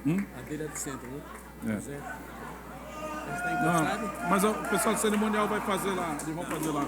A dele é do centro, né? É. José. Ele está encostado? Não, mas o pessoal do cerimonial vai fazer lá. Eles vão fazer lá.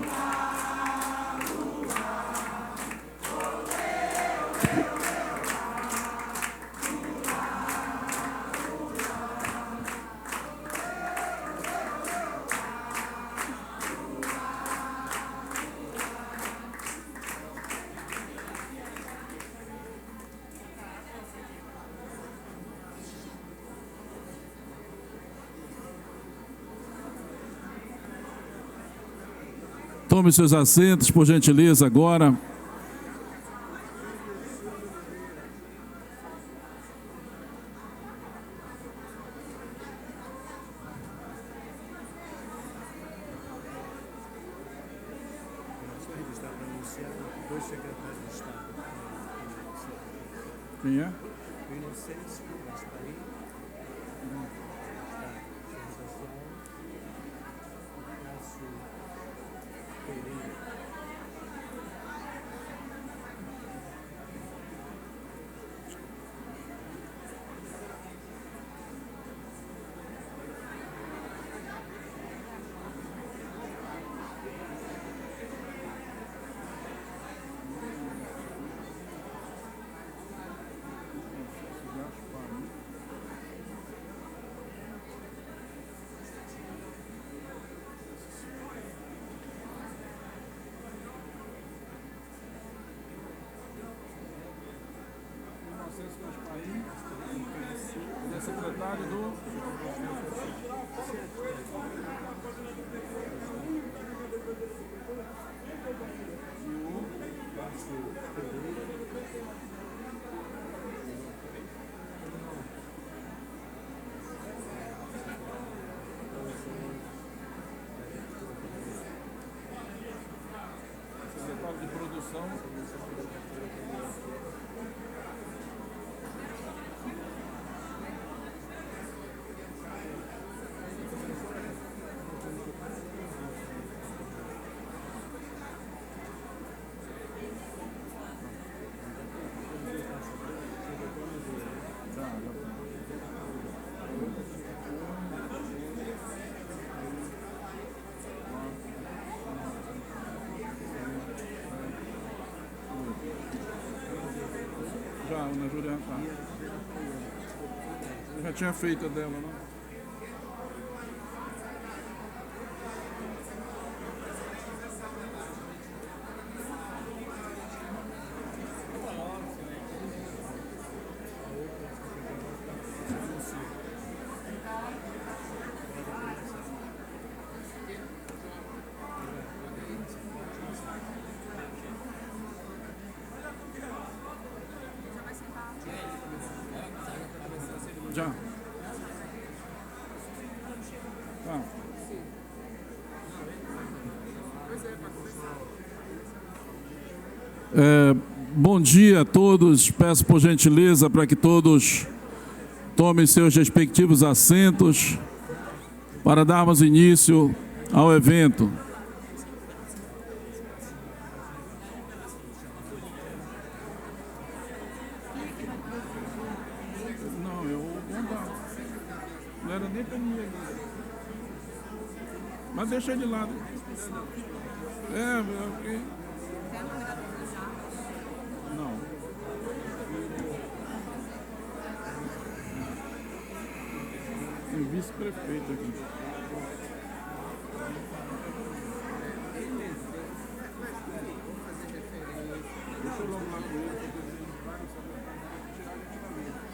Tome seus assentos, por gentileza, agora. Só registrar para anunciar dois secretários de Estado. Quem é? O Inocêncio, vai estar aí. Está social. Cássio Pereira. Ele é secretário do... Secretário de produção. Já, na Juliana, tá. Eu já tinha feito a dela, né? Já. Tá. Bom dia a todos. Peço por gentileza para que todos tomem seus respectivos assentos para darmos início ao evento. Não, eu vou andar. Não era nem para mim. Mas deixa ele lá. Ok. Não. Tem vice-prefeito aqui. Deixa eu logo lá com ele, porque ele vai no tirar a gente da mesa.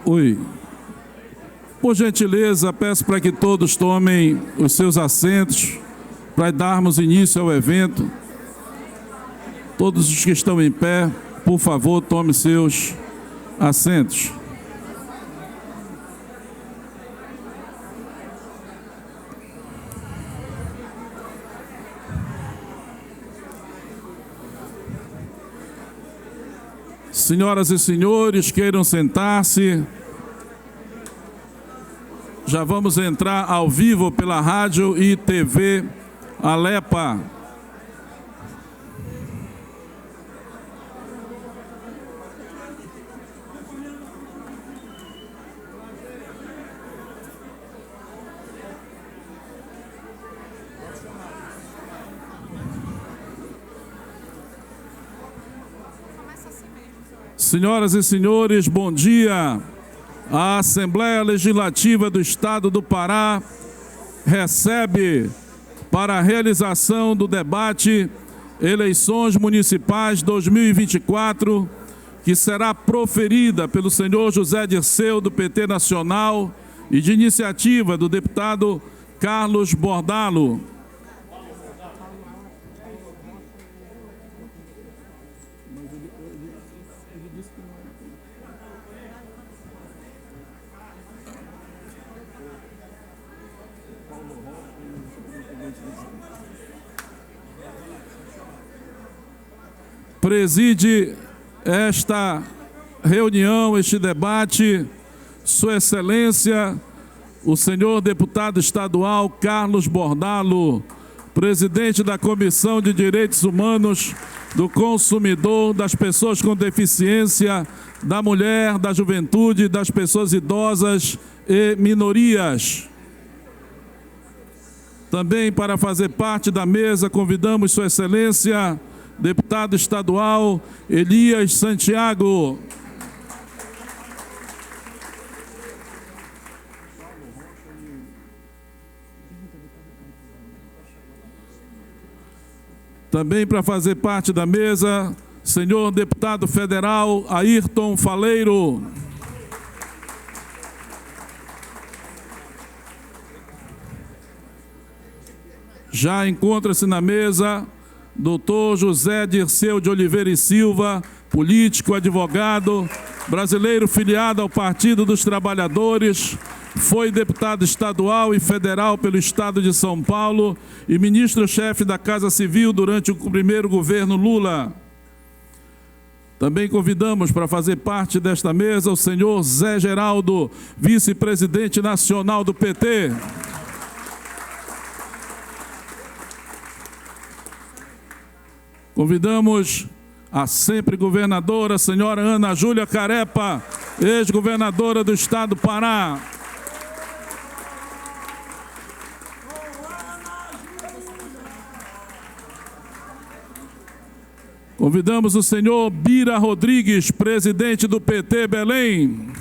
Oi. Por gentileza, peço para que todos tomem os seus assentos para darmos início ao evento. Todos os que estão em pé, por favor, tomem seus assentos. Senhoras e senhores, queiram sentar-se. Já vamos entrar ao vivo pela rádio e TV Alepa. Senhoras e senhores, bom dia. A Assembleia Legislativa do Estado do Pará recebe para a realização do debate Eleições Municipais 2024, que será proferida pelo senhor José Dirceu, do PT Nacional, e de iniciativa do deputado Carlos Bordalo. Preside esta reunião, este debate, Sua Excelência, o senhor deputado estadual Carlos Bordalo, presidente da Comissão de Direitos Humanos, do Consumidor, das Pessoas com Deficiência, da Mulher, da Juventude, das Pessoas Idosas e Minorias. Também para fazer parte da mesa, convidamos Sua Excelência, deputado estadual Elias Santiago. Também para fazer parte da mesa, senhor deputado federal Ayrton Faleiro. Já encontra-se na mesa doutor José Dirceu de Oliveira e Silva, político, advogado, brasileiro filiado ao Partido dos Trabalhadores, foi deputado estadual e federal pelo Estado de São Paulo e ministro-chefe da Casa Civil durante o primeiro governo Lula. Também convidamos para fazer parte desta mesa o senhor Zé Geraldo, vice-presidente nacional do PT. Convidamos a sempre governadora, a senhora Ana Júlia Carepa, ex-governadora do Estado do Pará. Convidamos o senhor Bira Rodrigues, presidente do PT Belém.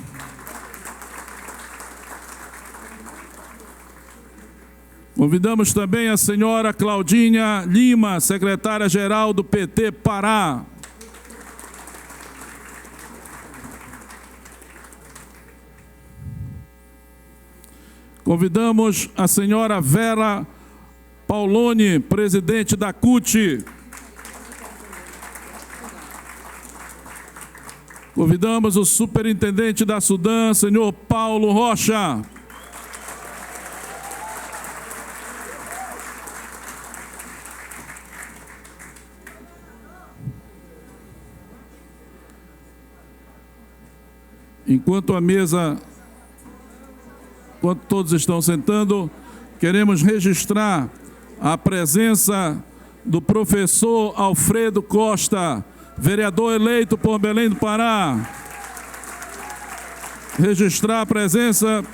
Convidamos também a senhora Claudinha Lima, secretária-geral do PT Pará. Convidamos a senhora Vera Pauloni, presidente da CUT. Convidamos o superintendente da Sudam, senhor Paulo Rocha. Enquanto todos estão sentando, queremos registrar a presença do professor Alfredo Costa, vereador eleito por Belém do Pará. Registrar a presença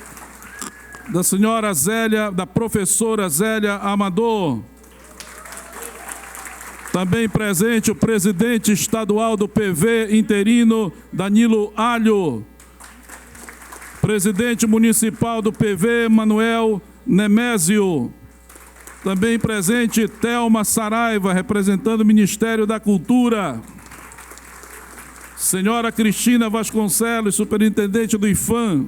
da senhora Zélia, da professora Zélia Amador. Também presente o presidente estadual do PV interino, Danilo Alho. Presidente municipal do PV, Manuel Nemésio. Também presente Thelma Saraiva, representando o Ministério da Cultura. Senhora Cristina Vasconcelos, superintendente do IFAM.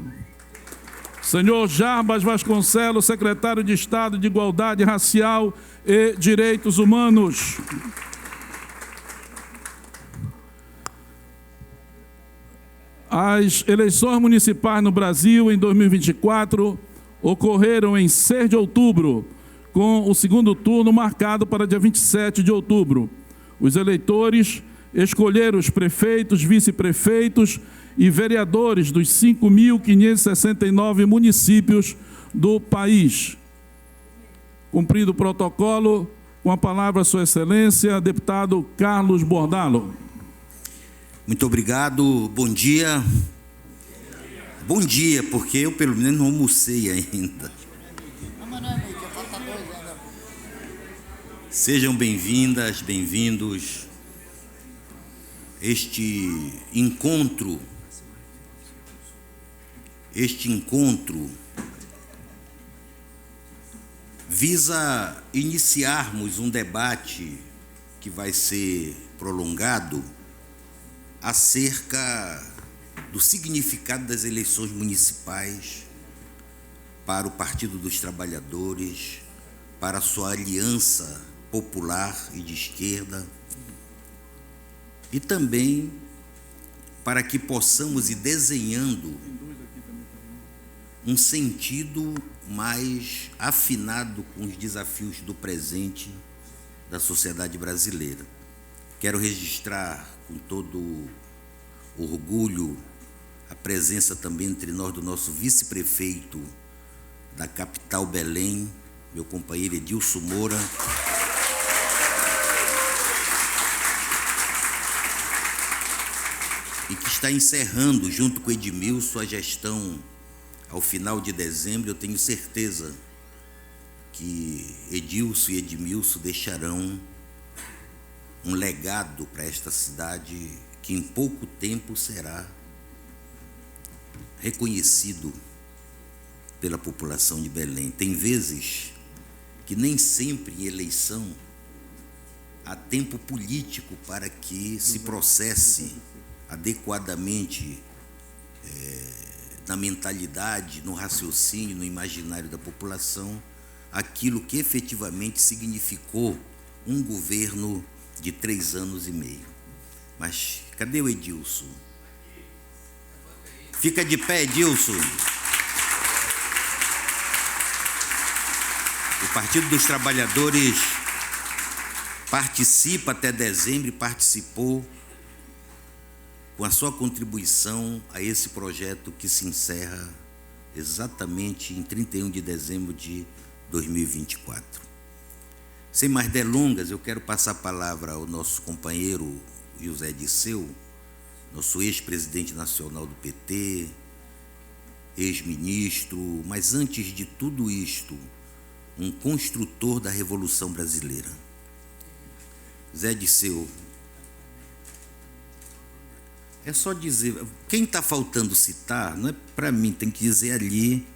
Senhor Jarbas Vasconcelos, secretário de Estado de Igualdade Racial e Direitos Humanos. As eleições municipais no Brasil em 2024 ocorreram em 6 de outubro, com o segundo turno marcado para dia 27 de outubro. Os eleitores escolheram os prefeitos, vice-prefeitos e vereadores dos 5.569 municípios do país. Cumprido o protocolo, com a palavra Sua Excelência, deputado Carlos Bordalo. Muito obrigado, bom dia. Bom dia, porque eu pelo menos não almocei ainda. Sejam bem-vindas, bem-vindos. Este encontro visa iniciarmos um debate que vai ser prolongado acerca do significado das eleições municipais para o Partido dos Trabalhadores, para a sua aliança popular e de esquerda, e também para que possamos ir desenhando um sentido mais afinado com os desafios do presente da sociedade brasileira. Quero registrar com todo orgulho a presença também entre nós do nosso vice-prefeito da capital Belém, meu companheiro Edilson Moura, e que está encerrando, junto com Edmilson, a gestão ao final de dezembro. Eu tenho certeza que Edilson e Edmilson deixarão um legado para esta cidade que em pouco tempo será reconhecido pela população de Belém. Tem vezes que nem sempre em eleição há tempo político para que se processe adequadamente na mentalidade, no raciocínio, no imaginário da população, aquilo que efetivamente significou um governo de 3 anos e meio. Mas cadê o Edilson? Fica de pé, Edilson. O Partido dos Trabalhadores participa até dezembro e participou com a sua contribuição a esse projeto que se encerra exatamente em 31 de dezembro de 2024. Sem mais delongas, eu quero passar a palavra ao nosso companheiro José Disseu, nosso ex-presidente nacional do PT, ex-ministro, mas antes de tudo isto, um construtor da Revolução Brasileira. Zé Disseu, é só dizer, quem está faltando citar, não é para mim, tem que dizer ali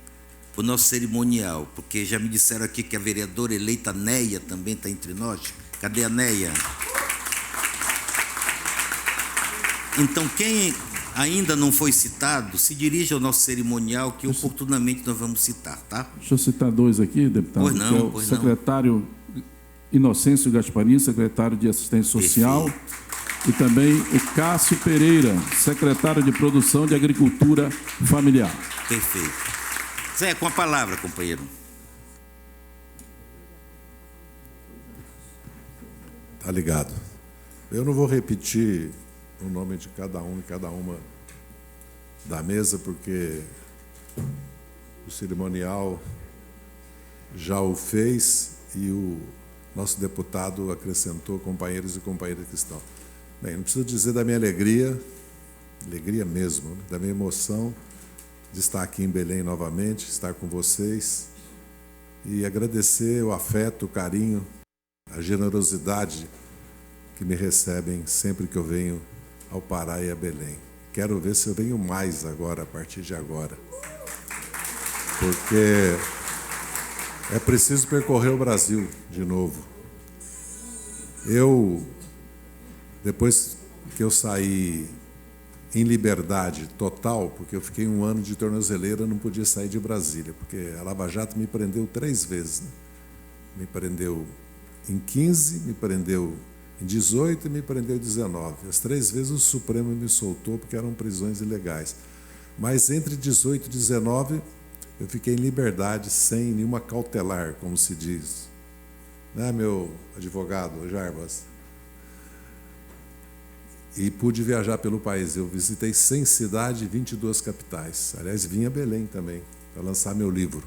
o nosso cerimonial, porque já me disseram aqui que a vereadora eleita Neia também está entre nós. Cadê a Neia? Então, quem ainda não foi citado, se dirige ao nosso cerimonial, que oportunamente nós vamos citar, tá? Deixa eu citar 2 aqui, deputado. Pois não, o secretário Inocêncio Gasparim, secretário de Assistência Social. Perfeito. E também o Cássio Pereira, secretário de Produção de Agricultura Familiar. Perfeito. Zé, com a palavra, companheiro. Tá ligado. Eu não vou repetir o nome de cada um e cada uma da mesa, porque o cerimonial já o fez e o nosso deputado acrescentou companheiros e companheiras que estão. Bem, não preciso dizer da minha alegria mesmo, né? Da minha emoção de estar aqui em Belém novamente, estar com vocês e agradecer o afeto, o carinho, a generosidade que me recebem sempre que eu venho ao Pará e a Belém. Quero ver se eu venho mais agora, a partir de agora, porque é preciso percorrer o Brasil de novo. Depois que eu saí em liberdade total, porque eu fiquei 1 ano de tornozeleira, não podia sair de Brasília, porque a Lava Jato me prendeu 3 vezes. Né? Me prendeu em 15, me prendeu em 18 e me prendeu em 19. As 3 vezes o Supremo me soltou porque eram prisões ilegais. Mas entre 18 e 19 eu fiquei em liberdade, sem nenhuma cautelar, como se diz. Né, meu advogado Jarbas? E pude viajar pelo país. Eu visitei 100 cidades e 22 capitais. Aliás, vim a Belém também, para lançar meu livro.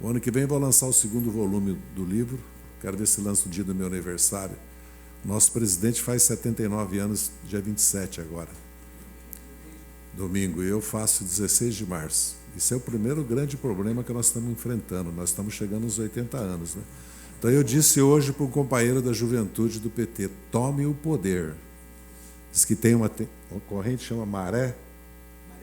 O ano que vem vou lançar o 2º volume do livro. Quero ver se lanço o dia do meu aniversário. Nosso presidente faz 79 anos, dia 27 agora. Domingo. E eu faço 16 de março. Isso é o primeiro grande problema que nós estamos enfrentando. Nós estamos chegando aos 80 anos. Né? Então eu disse hoje para um companheiro da juventude do PT, tome o poder. Diz que tem uma corrente que chama Maré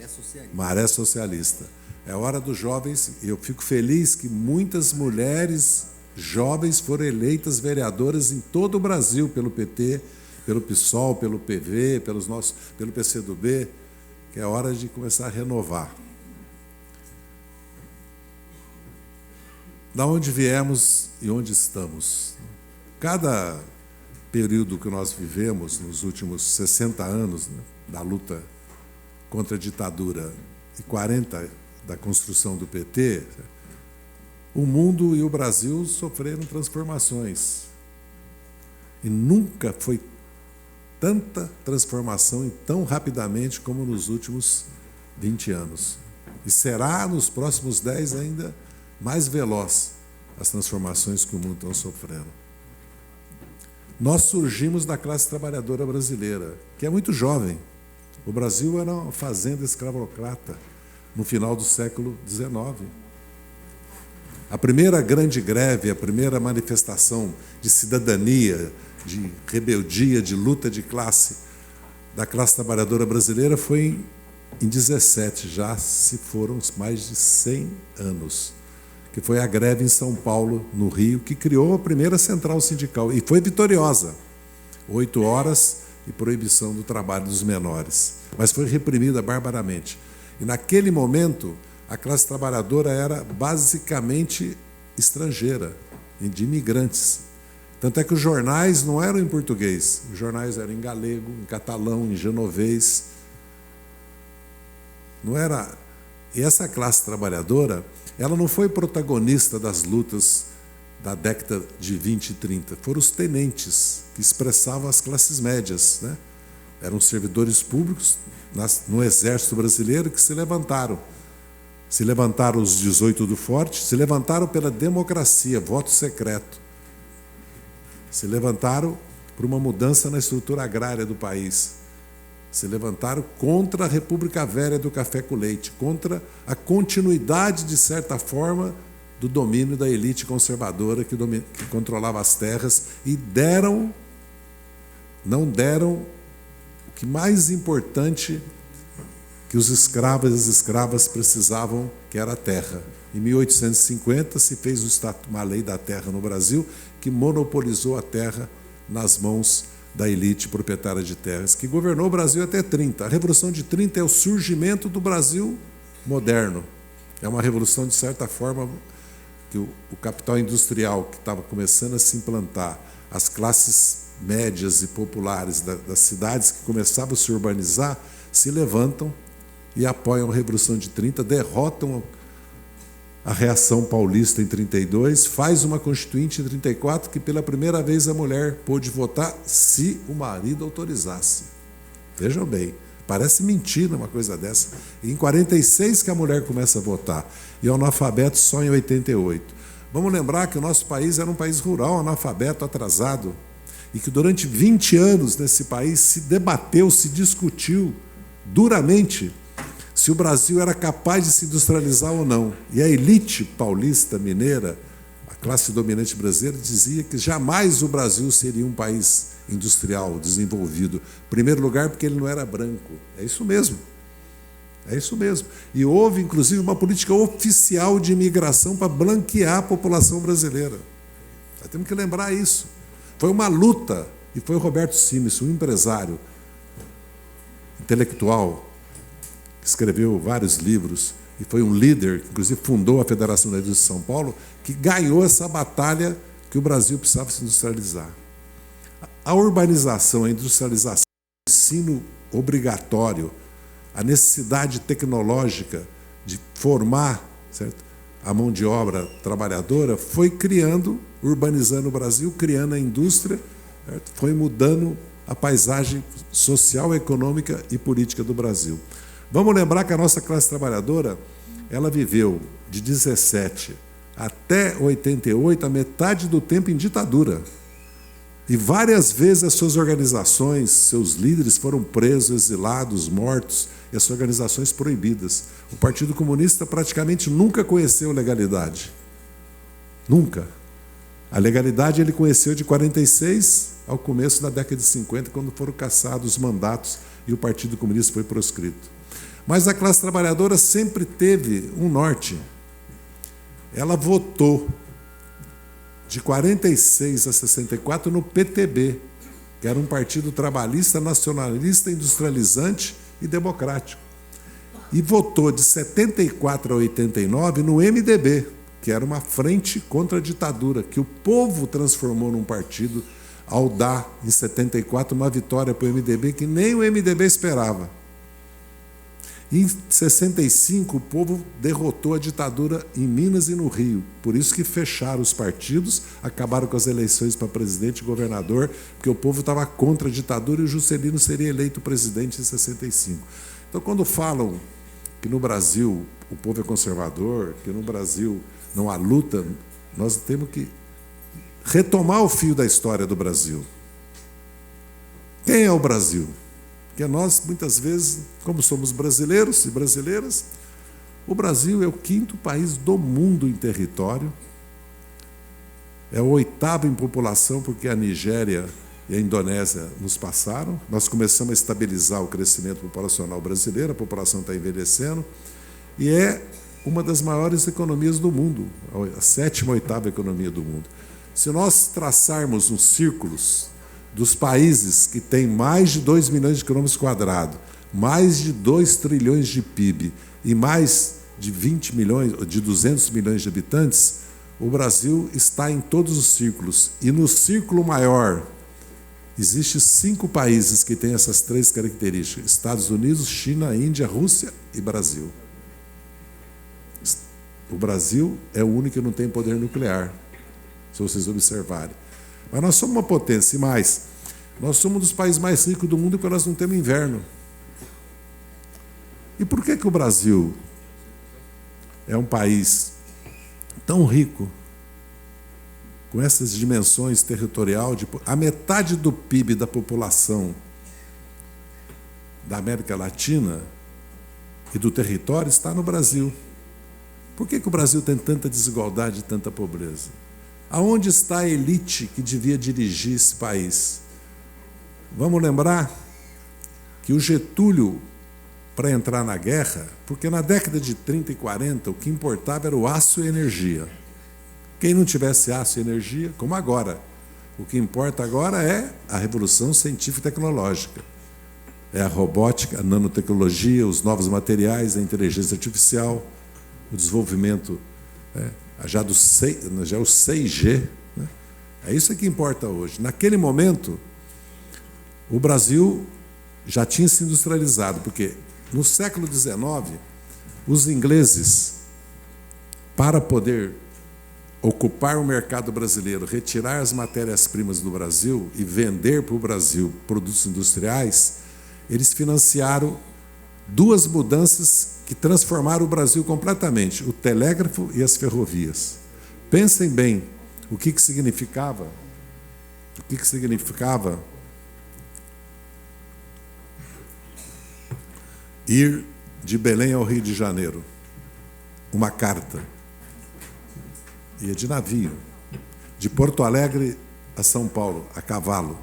Socialista. Maré Socialista. É hora dos jovens, e eu fico feliz que muitas mulheres jovens foram eleitas vereadoras em todo o Brasil, pelo PT, pelo PSOL, pelo PV, pelo PCdoB, que é hora de começar a renovar. Da onde viemos e onde estamos. Cada período que nós vivemos, nos últimos 60 anos, né, da luta contra a ditadura e 40 da construção do PT, o mundo e o Brasil sofreram transformações. E nunca foi tanta transformação e tão rapidamente como nos últimos 20 anos. E será nos próximos 10 ainda mais veloz as transformações que o mundo está sofrendo. Nós surgimos da classe trabalhadora brasileira, que é muito jovem. O Brasil era uma fazenda escravocrata no final do século XIX. A primeira grande greve, a primeira manifestação de cidadania, de rebeldia, de luta de classe da classe trabalhadora brasileira foi em 17, já se foram mais de 100 anos, que foi a greve em São Paulo, no Rio, que criou a primeira central sindical, e foi vitoriosa. 8 horas e proibição do trabalho dos menores, mas foi reprimida barbaramente. E naquele momento, a classe trabalhadora era basicamente estrangeira, de imigrantes. Tanto é que os jornais não eram em português, os jornais eram em galego, em catalão, em genovês. Não era... E essa classe trabalhadora, ela não foi protagonista das lutas da década de 20 e 30. Foram os tenentes que expressavam as classes médias, né? Eram servidores públicos no Exército Brasileiro que se levantaram. Se levantaram os 18 do Forte, se levantaram pela democracia, voto secreto. Se levantaram por uma mudança na estrutura agrária do país. Se levantaram contra a República Velha do café com leite, contra a continuidade, de certa forma, do domínio da elite conservadora que controlava as terras, e não deram o que mais importante que os escravos e as escravas precisavam, que era a terra. Em 1850 se fez uma lei da terra no Brasil que monopolizou a terra nas mãos da elite proprietária de terras, que governou o Brasil até 30. A Revolução de 30 é o surgimento do Brasil moderno. É uma revolução, de certa forma, que o capital industrial que estava começando a se implantar, as classes médias e populares das cidades que começavam a se urbanizar, se levantam e apoiam a Revolução de 30, derrotam a reação paulista em 32, faz uma constituinte em 34, que pela primeira vez a mulher pôde votar se o marido autorizasse. Vejam bem, parece mentira uma coisa dessa. E em 46 que a mulher começa a votar, e o analfabeto só em 88. Vamos lembrar que o nosso país era um país rural, analfabeto, atrasado, e que durante 20 anos nesse país se debateu, se discutiu duramente se o Brasil era capaz de se industrializar ou não. E a elite paulista, mineira, a classe dominante brasileira, dizia que jamais o Brasil seria um país industrial, desenvolvido. Em primeiro lugar, porque ele não era branco. É isso mesmo. É isso mesmo. E houve, inclusive, uma política oficial de imigração para blanquear a população brasileira. Nós temos que lembrar isso. Foi uma luta, e foi o Roberto Simes, um empresário intelectual, que escreveu vários livros e foi um líder, que inclusive fundou a Federação da Indústria de São Paulo, que ganhou essa batalha que o Brasil precisava se industrializar. A urbanização, a industrialização, o ensino obrigatório, a necessidade tecnológica de formar, certo, a mão de obra trabalhadora, foi criando, urbanizando o Brasil, criando a indústria, certo? Foi mudando a paisagem social, econômica e política do Brasil. Vamos lembrar que a nossa classe trabalhadora, ela viveu de 17 até 88, a metade do tempo em ditadura. E várias vezes as suas organizações, seus líderes foram presos, exilados, mortos, e as suas organizações proibidas. O Partido Comunista praticamente nunca conheceu legalidade. Nunca. A legalidade ele conheceu de 46 ao começo da década de 50, quando foram cassados os mandatos e o Partido Comunista foi proscrito. Mas a classe trabalhadora sempre teve um norte. Ela votou de 46 a 64 no PTB, que era um partido trabalhista, nacionalista, industrializante e democrático. E votou de 74 a 89 no MDB, que era uma frente contra a ditadura, que o povo transformou num partido ao dar, em 74, uma vitória para o MDB que nem o MDB esperava. Em 65, o povo derrotou a ditadura em Minas e no Rio. Por isso que fecharam os partidos, acabaram com as eleições para presidente e governador, porque o povo estava contra a ditadura e o Juscelino seria eleito presidente em 65. Então, quando falam que no Brasil o povo é conservador, que no Brasil não há luta, nós temos que retomar o fio da história do Brasil. Quem é o Brasil? Porque nós, muitas vezes, como somos brasileiros e brasileiras, o Brasil é o 5º país do mundo em território, é o 8º em população, porque a Nigéria e a Indonésia nos passaram. Nós começamos a estabilizar o crescimento populacional brasileiro, a população está envelhecendo, e é uma das maiores economias do mundo, a 7ª ou 8ª economia do mundo. Se nós traçarmos uns círculos dos países que têm mais de 2 milhões de quilômetros quadrados, mais de 2 trilhões de PIB e mais de 20 milhões, de 200 milhões de habitantes, o Brasil está em todos os círculos. E no círculo maior, existem 5 países que têm essas 3 características: Estados Unidos, China, Índia, Rússia e Brasil. O Brasil é o único que não tem poder nuclear, se vocês observarem. Mas nós somos uma potência, e mais, nós somos um dos países mais ricos do mundo porque nós não temos inverno. E por que o Brasil é um país tão rico, com essas dimensões territorial, a metade do PIB da população da América Latina e do território está no Brasil? Por que o Brasil tem tanta desigualdade e tanta pobreza? Aonde está a elite que devia dirigir esse país? Vamos lembrar que o Getúlio, para entrar na guerra, porque na década de 30 e 40 o que importava era o aço e a energia. Quem não tivesse aço e energia, como agora, o que importa agora é a revolução científica e tecnológica. É a robótica, a nanotecnologia, os novos materiais, a inteligência artificial, o desenvolvimento, já o 6G. Né? É isso que importa hoje. Naquele momento, o Brasil já tinha se industrializado, porque no século XIX, os ingleses, para poder ocupar o mercado brasileiro, retirar as matérias-primas do Brasil e vender para o Brasil produtos industriais, eles financiaram 2 mudanças que transformaram o Brasil completamente: o telégrafo e as ferrovias. Pensem bem o que significava. O que significava ir de Belém ao Rio de Janeiro. Uma carta. Ia de navio. De Porto Alegre a São Paulo, a cavalo.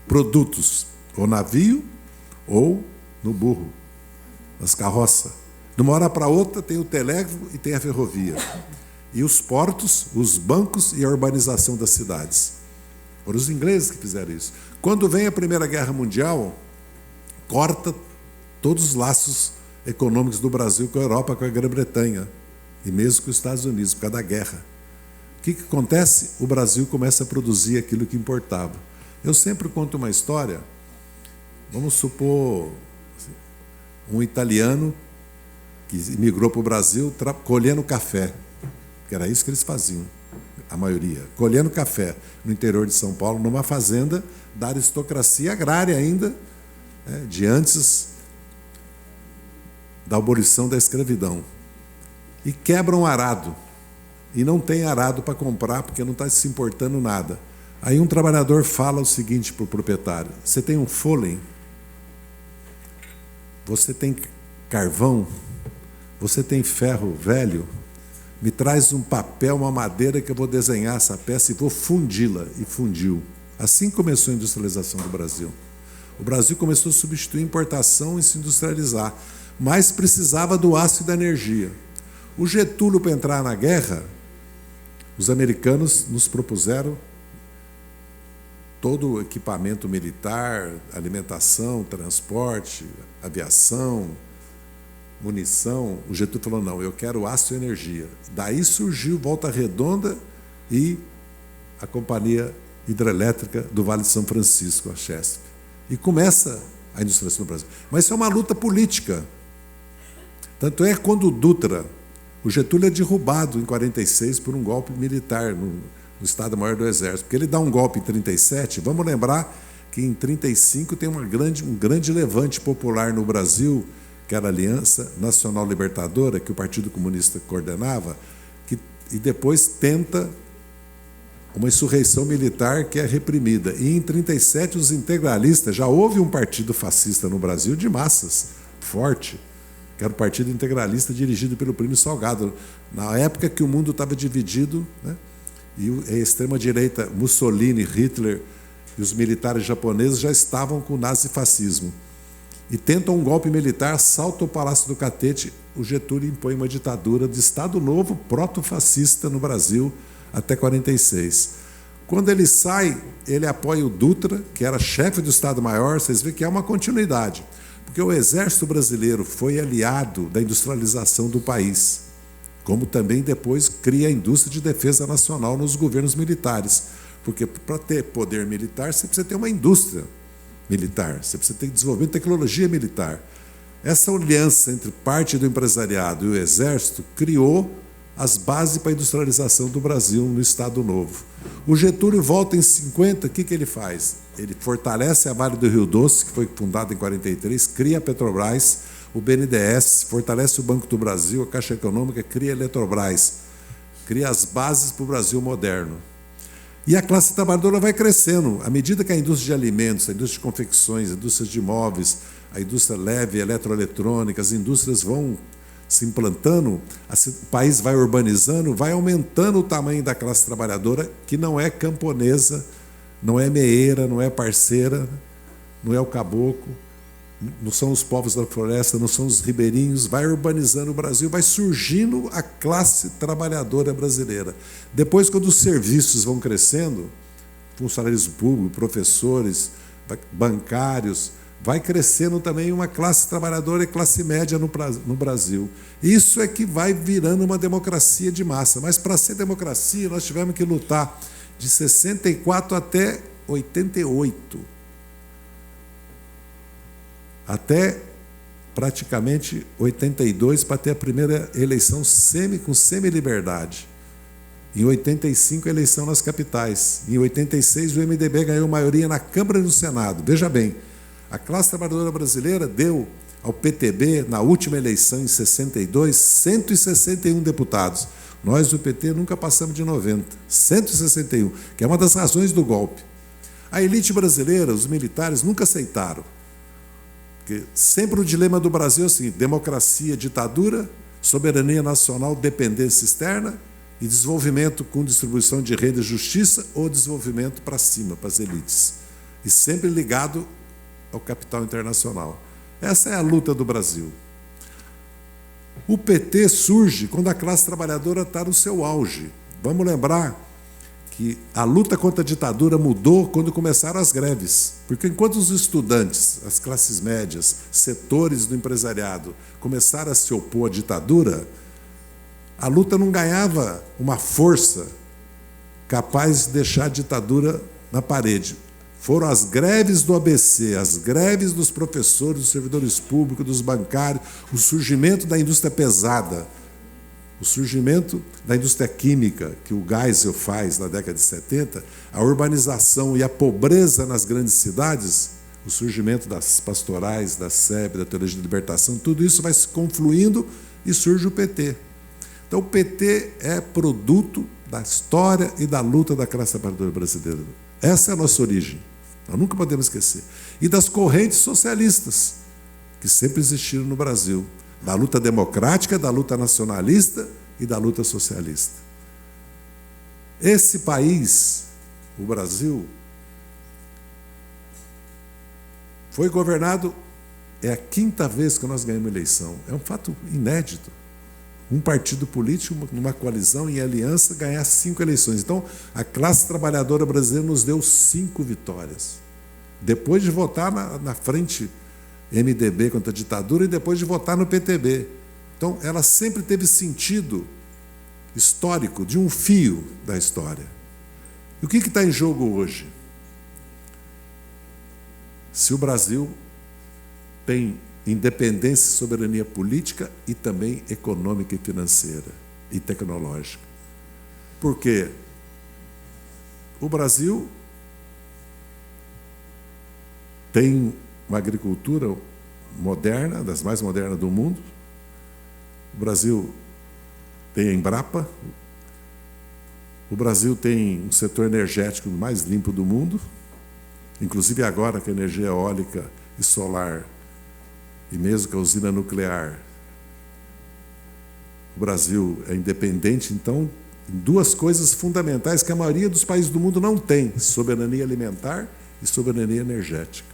Produtos, ou navio, ou no burro, as carroças. De uma hora para outra tem o telégrafo e tem a ferrovia. E os portos, os bancos e a urbanização das cidades. Foram os ingleses que fizeram isso. Quando vem a Primeira Guerra Mundial, corta todos os laços econômicos do Brasil com a Europa, com a Grã-Bretanha, e mesmo com os Estados Unidos, por causa da guerra. O que acontece? O Brasil começa a produzir aquilo que importava. Eu sempre conto uma história, vamos supor, um italiano que migrou para o Brasil colhendo café, que era isso que eles faziam, a maioria, colhendo café no interior de São Paulo, numa fazenda da aristocracia agrária ainda, de antes da abolição da escravidão. E quebra um arado, e não tem arado para comprar, porque não está se importando nada. Aí um trabalhador fala o seguinte para o proprietário: você tem um fôlei? Você tem carvão? Você tem ferro velho? Me traz um papel, uma madeira, que eu vou desenhar essa peça e vou fundi-la. E fundiu. Assim começou a industrialização do Brasil. O Brasil começou a substituir a importação e se industrializar, mas precisava do aço e da energia. O Getúlio, para entrar na guerra, os americanos nos propuseram todo o equipamento militar, alimentação, transporte, aviação, munição. O Getúlio falou: não, eu quero aço e energia. Daí surgiu Volta Redonda e a Companhia Hidrelétrica do Vale de São Francisco, a Chesf. E começa a industrialização do Brasil. Mas isso é uma luta política. Tanto é que quando o Dutra, o Getúlio é derrubado em 46 por um golpe militar no Estado-Maior do Exército, porque ele dá um golpe em 37. Vamos lembrar que em 35 tem um grande levante popular no Brasil, que era a Aliança Nacional Libertadora, que o Partido Comunista coordenava, e depois tenta uma insurreição militar que é reprimida. E em 37 os integralistas, já houve um partido fascista no Brasil de massas, forte, que era o Partido Integralista dirigido pelo Plínio Salgado, na época que o mundo estava dividido, né? E a extrema-direita, Mussolini, Hitler e os militares japoneses já estavam com o nazifascismo. E tentam um golpe militar, saltam o Palácio do Catete, o Getúlio impõe uma ditadura de Estado Novo, proto-fascista no Brasil, até 46. Quando ele sai, ele apoia o Dutra, que era chefe do Estado-Maior. Vocês veem que é uma continuidade, porque o Exército Brasileiro foi aliado da industrialização do país, como também depois cria a indústria de defesa nacional nos governos militares, porque para ter poder militar você precisa ter uma indústria militar, você precisa ter desenvolvimento de tecnologia militar. Essa aliança entre parte do empresariado e o Exército criou as bases para a industrialização do Brasil no Estado Novo. O Getúlio volta em 50, o que ele faz? Ele fortalece a Vale do Rio Doce, que foi fundada em 43, cria a Petrobras, o BNDES, fortalece o Banco do Brasil, a Caixa Econômica, cria a Eletrobras, cria as bases para o Brasil moderno. E a classe trabalhadora vai crescendo. À medida que a indústria de alimentos, a indústria de confecções, a indústria de imóveis, a indústria leve, eletroeletrônica, as indústrias vão se implantando, o país vai urbanizando, vai aumentando o tamanho da classe trabalhadora, que não é camponesa, não é meeira, não é parceira, não é o caboclo, não são os povos da floresta, não são os ribeirinhos. Vai urbanizando o Brasil, vai surgindo a classe trabalhadora brasileira. Depois, quando os serviços vão crescendo, funcionários públicos, professores, bancários, vai crescendo também uma classe trabalhadora e classe média no Brasil. Isso é que vai virando uma democracia de massa. Mas para ser democracia, nós tivemos que lutar de 64 até 88. Até praticamente 82, para ter a primeira eleição com semi-liberdade. Em 85, a eleição nas capitais. Em 86, o MDB ganhou maioria na Câmara e no Senado. Veja bem, a classe trabalhadora brasileira deu ao PTB, na última eleição, em 62, 161 deputados. Nós, do PT, nunca passamos de 90. 161, que é uma das razões do golpe. A elite brasileira, os militares, nunca aceitaram. Porque sempre o dilema do Brasil é assim: democracia, ditadura, soberania nacional, dependência externa, e desenvolvimento com distribuição de renda e justiça, ou desenvolvimento para cima, para as elites. E sempre ligado ao capital internacional. Essa é a luta do Brasil. O PT surge quando a classe trabalhadora está no seu auge. Vamos lembrar que a luta contra a ditadura mudou quando começaram as greves. Porque enquanto os estudantes, as classes médias, setores do empresariado começaram a se opor à ditadura, a luta não ganhava uma força capaz de deixar a ditadura na parede. Foram as greves do ABC, as greves dos professores, dos servidores públicos, dos bancários, o surgimento da indústria pesada, o surgimento da indústria química, que o Geisel faz na década de 70, a urbanização e a pobreza nas grandes cidades, o surgimento das pastorais, da SEB, da Teologia de Libertação, tudo isso vai se confluindo e surge o PT. Então, o PT é produto da história e da luta da classe trabalhadora brasileira. Essa é a nossa origem. Nós nunca podemos esquecer. E das correntes socialistas, que sempre existiram no Brasil. Da luta democrática, da luta nacionalista e da luta socialista. Esse país, o Brasil, foi governado, é a 5ª vez que nós ganhamos eleição. É um fato inédito. Um partido político, numa coalizão, em aliança, ganhar 5 eleições. Então, a classe trabalhadora brasileira nos deu 5 vitórias. Depois de votar na frente MDB contra a ditadura e depois de votar no PTB. Então, ela sempre teve sentido histórico, de um fio da história. E o que está em jogo hoje? Se o Brasil tem independência e soberania política e também econômica e financeira e tecnológica. Porque o Brasil tem uma agricultura moderna, das mais modernas do mundo. O Brasil tem a Embrapa. O Brasil tem um setor energético mais limpo do mundo, inclusive agora que a energia eólica e solar e mesmo que a usina nuclear, o Brasil é independente, então, em 2 coisas fundamentais que a maioria dos países do mundo não tem: soberania alimentar e soberania energética.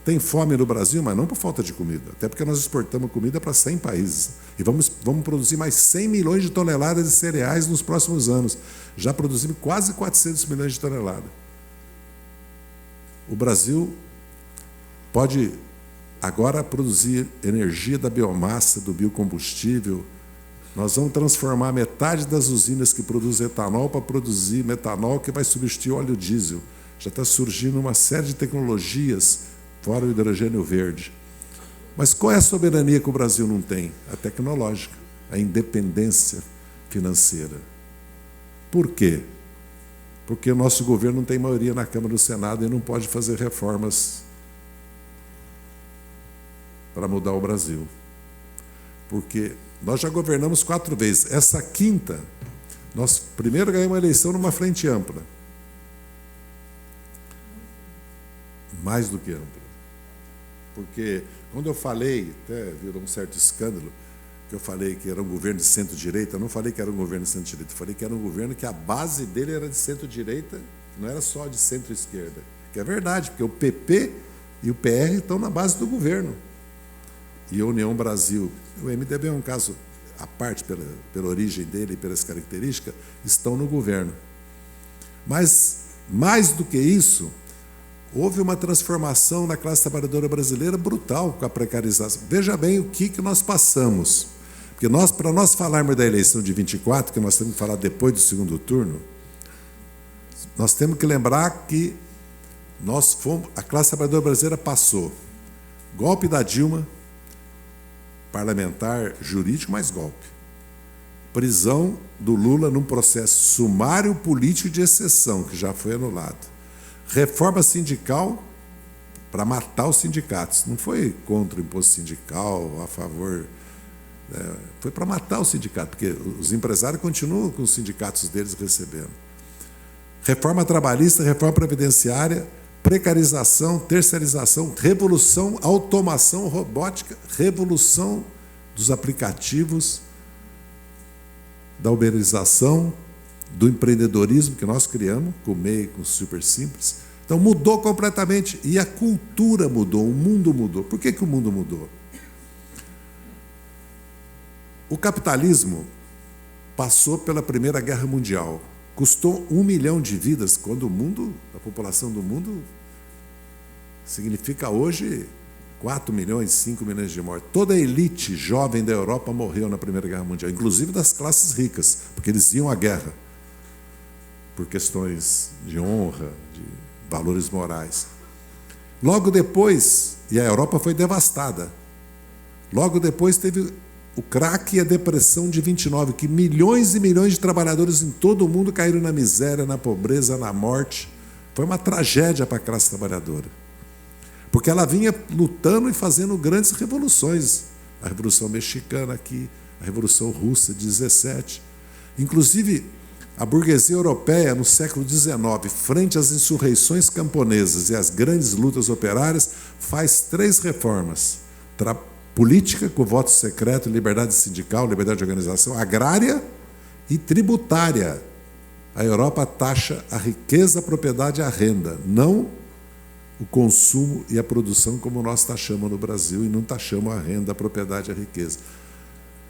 Tem fome no Brasil, mas não por falta de comida, até porque nós exportamos comida para 100 países. E vamos produzir mais 100 milhões de toneladas de cereais nos próximos anos. Já produzimos quase 400 milhões de toneladas. O Brasil pode agora produzir energia da biomassa, do biocombustível. Nós vamos transformar metade das usinas que produzem etanol para produzir metanol, que vai substituir o óleo diesel. Já está surgindo uma série de tecnologias, fora o hidrogênio verde. Mas qual é a soberania que o Brasil não tem? A tecnológica, a independência financeira. Por quê? Porque o nosso governo não tem maioria na Câmara e no Senado e não pode fazer reformas para mudar o Brasil. Porque nós já governamos 4 vezes. Essa 5ª, nós primeiro ganhamos uma eleição numa frente ampla. Mais do que ampla. Porque quando eu falei, até virou um certo escândalo, que eu falei que era um governo de centro-direita, eu não falei que era um governo de centro-direita, eu falei que era um governo que a base dele era de centro-direita, não era só de centro-esquerda. Que é verdade, porque o PP e o PR estão na base do governo. E a União Brasil, o MDB é um caso à parte pela origem dele e pelas características, estão no governo. Mas, mais do que isso, houve uma transformação na classe trabalhadora brasileira brutal com a precarização. Veja bem o que nós passamos. Porque para nós falarmos da eleição de 24, que nós temos que falar depois do segundo turno, nós temos que lembrar que a classe trabalhadora brasileira passou golpe da Dilma, parlamentar, jurídico, mais golpe. Prisão do Lula num processo sumário político de exceção, que já foi anulado. Reforma sindical para matar os sindicatos. Não foi contra o imposto sindical, a favor. Foi para matar o sindicato, porque os empresários continuam com os sindicatos deles recebendo. Reforma trabalhista, reforma previdenciária, precarização, terceirização, revolução, automação, robótica, revolução dos aplicativos, da uberização, do empreendedorismo que nós criamos, com o MEI, com o Super Simples. Então mudou completamente. E a cultura mudou, o mundo mudou. Por que o mundo mudou? O capitalismo passou pela Primeira Guerra Mundial. custou 1 milhão de vidas, quando a população do mundo significa hoje 4 milhões, 5 milhões de mortes. Toda a elite jovem da Europa morreu na Primeira Guerra Mundial, inclusive das classes ricas, porque eles iam à guerra por questões de honra, de valores morais. Logo depois, e a Europa foi devastada, logo depois teve o craque e a depressão de 29, que milhões e milhões de trabalhadores em todo o mundo caíram na miséria, na pobreza, na morte. Foi uma tragédia para a classe trabalhadora, porque ela vinha lutando e fazendo grandes revoluções. A Revolução Mexicana aqui, a Revolução Russa de 17. Inclusive, a burguesia europeia, no século XIX, frente às insurreições camponesas e às grandes lutas operárias, faz 3 reformas. Política, com voto secreto, liberdade sindical, liberdade de organização, agrária e tributária. A Europa taxa a riqueza, a propriedade e a renda, não o consumo e a produção como nós taxamos no Brasil, e não taxamos a renda, a propriedade e a riqueza.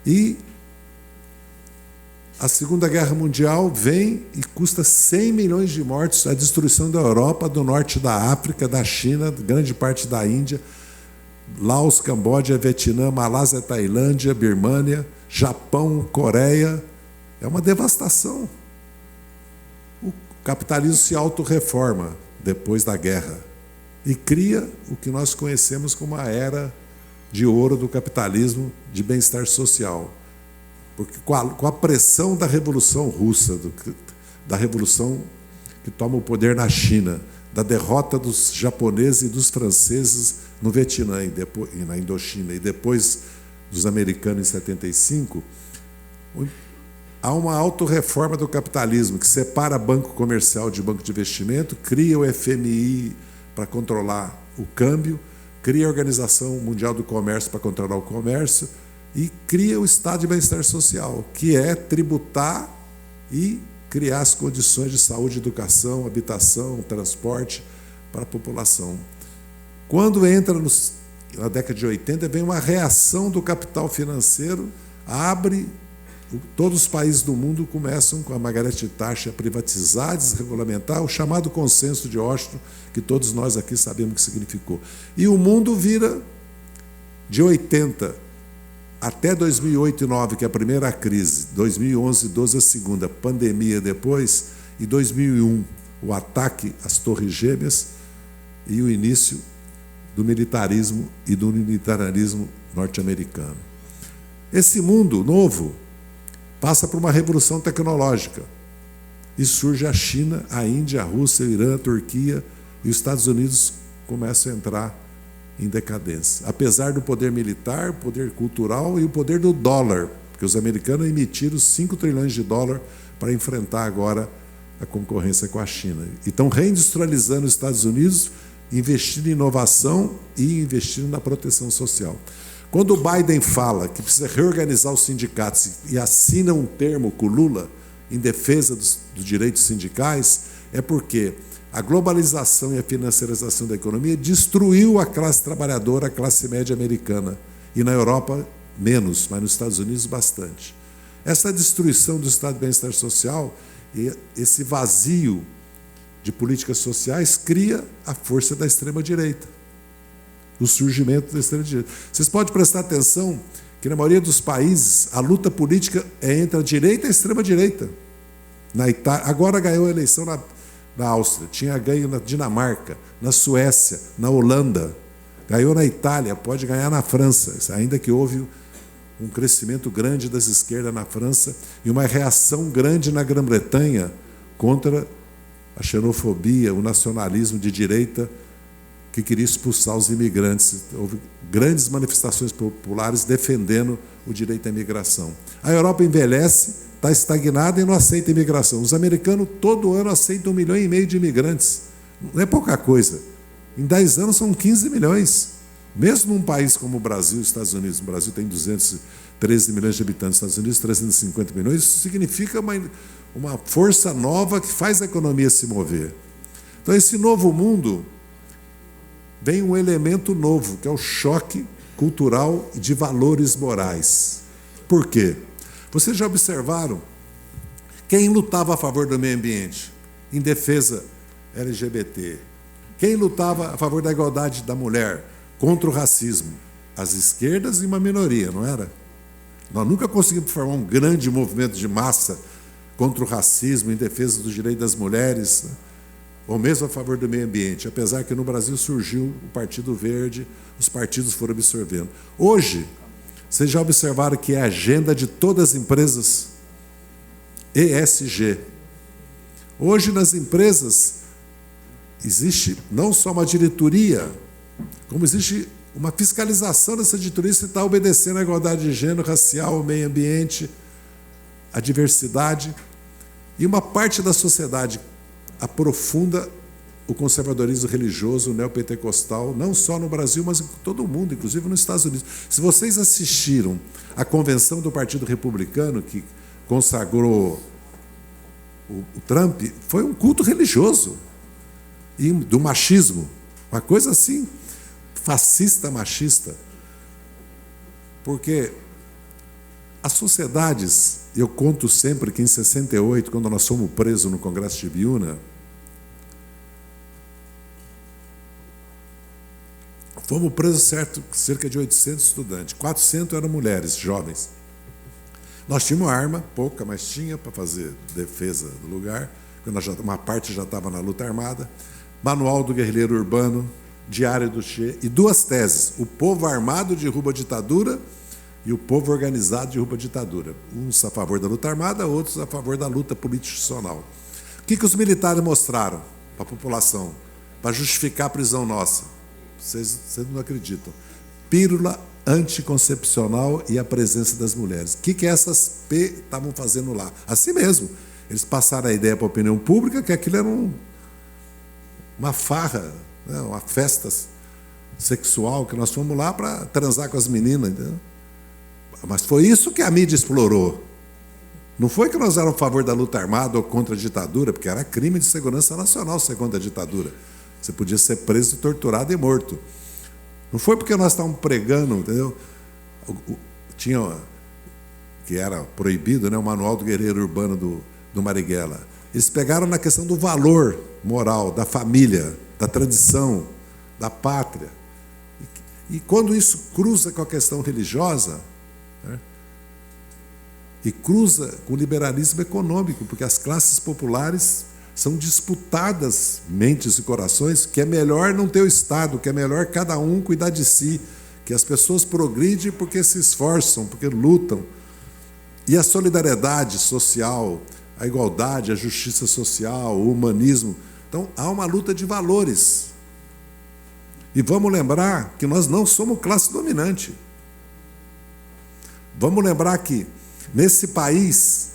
E a Segunda Guerra Mundial vem e custa 100 milhões de mortes, a destruição da Europa, do norte da África, da China, grande parte da Índia, Laos, Camboja, Vietnã, Malásia, Tailândia, Birmânia, Japão, Coreia. É uma devastação. O capitalismo se autorreforma depois da guerra e cria o que nós conhecemos como a era de ouro do capitalismo de bem-estar social. Porque com a pressão da Revolução Russa, da Revolução que toma o poder na China, da derrota dos japoneses e dos franceses no Vietnã e na Indochina, e depois dos americanos em 75, há uma autorreforma do capitalismo que separa banco comercial de banco de investimento, cria o FMI para controlar o câmbio, cria a Organização Mundial do Comércio para controlar o comércio e cria o Estado de Bem-Estar Social, que é tributar e criar as condições de saúde, educação, habitação, transporte para a população. Quando entra na década de 80, vem uma reação do capital financeiro, todos os países do mundo começam, com a Margaret Thatcher, a privatizar, desregulamentar, o chamado consenso de Washington, que todos nós aqui sabemos o que significou. E o mundo vira, de 80 até 2008 e 2009, que é a primeira crise, 2011 e 2012 a segunda, pandemia depois, e 2001, o ataque às Torres Gêmeas e o início do militarismo e do unitarismo norte-americano. Esse mundo novo passa por uma revolução tecnológica e surge a China, a Índia, a Rússia, o Irã, a Turquia, e os Estados Unidos começam a entrar em decadência. Apesar do poder militar, poder cultural e o poder do dólar, porque os americanos emitiram 5 trilhões de dólares para enfrentar agora a concorrência com a China. E estão reindustrializando os Estados Unidos, investindo em inovação e investindo na proteção social. Quando o Biden fala que precisa reorganizar os sindicatos e assina um termo com o Lula em defesa dos direitos sindicais, é porque a globalização e a financiarização da economia destruiu a classe trabalhadora, a classe média americana. E na Europa, menos, mas nos Estados Unidos, bastante. Essa destruição do Estado de Bem-Estar Social e esse vazio de políticas sociais cria a força da extrema-direita, o surgimento da extrema-direita. Vocês podem prestar atenção que, na maioria dos países, a luta política é entre a direita e a extrema-direita. Na Itália, agora ganhou a eleição na Áustria, tinha ganho na Dinamarca, na Suécia, na Holanda, ganhou na Itália, pode ganhar na França, ainda que houve um crescimento grande das esquerdas na França e uma reação grande na Grã-Bretanha contra a xenofobia, o nacionalismo de direita que queria expulsar os imigrantes. Houve grandes manifestações populares defendendo o direito à imigração. A Europa envelhece, está estagnada e não aceita imigração. Os americanos todo ano aceitam 1,5 milhão de imigrantes. Não é pouca coisa. Em 10 anos são 15 milhões. Mesmo num país como o Brasil, os Estados Unidos, o Brasil tem 213 milhões de habitantes, os Estados Unidos 350 milhões, isso significa uma força nova que faz a economia se mover. Então, esse novo mundo vem um elemento novo, que é o choque cultural de valores morais. Por quê? Vocês já observaram Quem lutava a favor do meio ambiente? Em defesa LGBT. Quem lutava a favor da igualdade da mulher? Contra o racismo? As esquerdas e uma minoria, não era? Nós nunca conseguimos formar um grande movimento de massa contra o racismo, em defesa dos direitos das mulheres, né? Ou mesmo a favor do meio ambiente, apesar que no Brasil surgiu o Partido Verde, os partidos foram absorvendo. Hoje, vocês já observaram que é a agenda de todas as empresas ESG. Hoje, nas empresas, existe não só uma diretoria, como existe uma fiscalização dessa diretoria se está obedecendo à igualdade de gênero, racial, ao meio ambiente, à diversidade. E uma parte da sociedade aprofunda o conservadorismo religioso, o neopentecostal, não só no Brasil, mas em todo o mundo, inclusive nos Estados Unidos. Se vocês assistiram à convenção do Partido Republicano, que consagrou o Trump, foi um culto religioso e do machismo, uma coisa assim, fascista, machista. Porque as sociedades, eu conto sempre que em 68, quando nós fomos presos no Congresso de Viúna, fomos presos cerca de 800 estudantes, 400 eram mulheres, jovens. Nós tínhamos arma, pouca, mas tinha para fazer defesa do lugar, uma parte já estava na luta armada, manual do guerrilheiro urbano, diário do Che, e 2 teses, o povo armado derruba a ditadura e o povo organizado derruba a ditadura. Uns a favor da luta armada, outros a favor da luta político-institucional. O que os militares mostraram para a população, para justificar a prisão nossa? Vocês não acreditam. Pílula anticoncepcional e a presença das mulheres. O que essas P estavam fazendo lá? Assim mesmo. Eles passaram a ideia para a opinião pública que aquilo era uma farra, né? Uma festa sexual, que nós fomos lá para transar com as meninas. Entendeu? Mas foi isso que a mídia explorou. Não foi que nós éramos a favor da luta armada ou contra a ditadura, porque era crime de segurança nacional ser contra a ditadura. Você podia ser preso, torturado e morto. Não foi porque nós estávamos pregando, entendeu? Tinha, que era proibido, né, o manual do guerreiro urbano do Marighella. Eles pegaram na questão do valor moral, da família, da tradição, da pátria. E quando isso cruza com a questão religiosa, né, e cruza com o liberalismo econômico, porque as classes populares são disputadas mentes e corações, que é melhor não ter o Estado, que é melhor cada um cuidar de si, que as pessoas progridem porque se esforçam, porque lutam. E a solidariedade social, a igualdade, a justiça social, o humanismo. Então, há uma luta de valores. E vamos lembrar que nós não somos classe dominante. Vamos lembrar que, nesse país,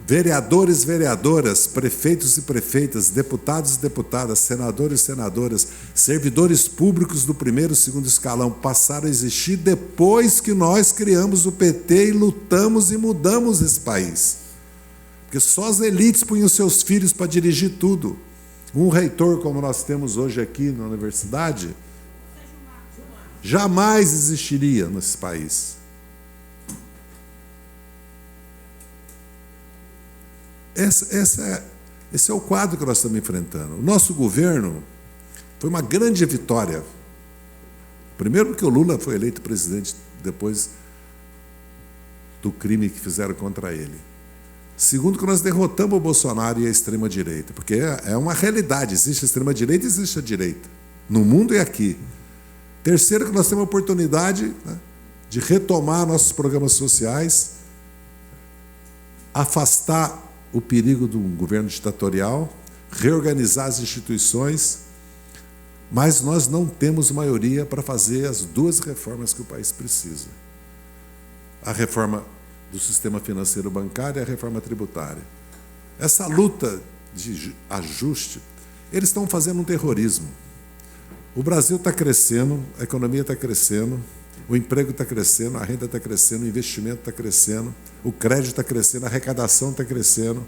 vereadores e vereadoras, prefeitos e prefeitas, deputados e deputadas, senadores e senadoras, servidores públicos do primeiro e segundo escalão passaram a existir depois que nós criamos o PT e lutamos e mudamos esse país. Porque só as elites punham seus filhos para dirigir tudo. Um reitor como nós temos hoje aqui na universidade jamais existiria nesse país. Esse é o quadro que nós estamos enfrentando. O nosso governo foi uma grande vitória. Primeiro porque o Lula foi eleito presidente depois do crime que fizeram contra ele. Segundo que nós derrotamos o Bolsonaro e a extrema-direita, porque é uma realidade, existe a extrema-direita e existe a direita, no mundo e aqui. Terceiro que nós temos a oportunidade, né, de retomar nossos programas sociais, afastar o perigo de um governo ditatorial, reorganizar as instituições, mas nós não temos maioria para fazer as 2 reformas que o país precisa. A reforma do sistema financeiro bancário e a reforma tributária. Essa luta de ajuste, eles estão fazendo um terrorismo. O Brasil está crescendo, a economia está crescendo, o emprego está crescendo, a renda está crescendo, o investimento está crescendo, o crédito está crescendo, a arrecadação está crescendo.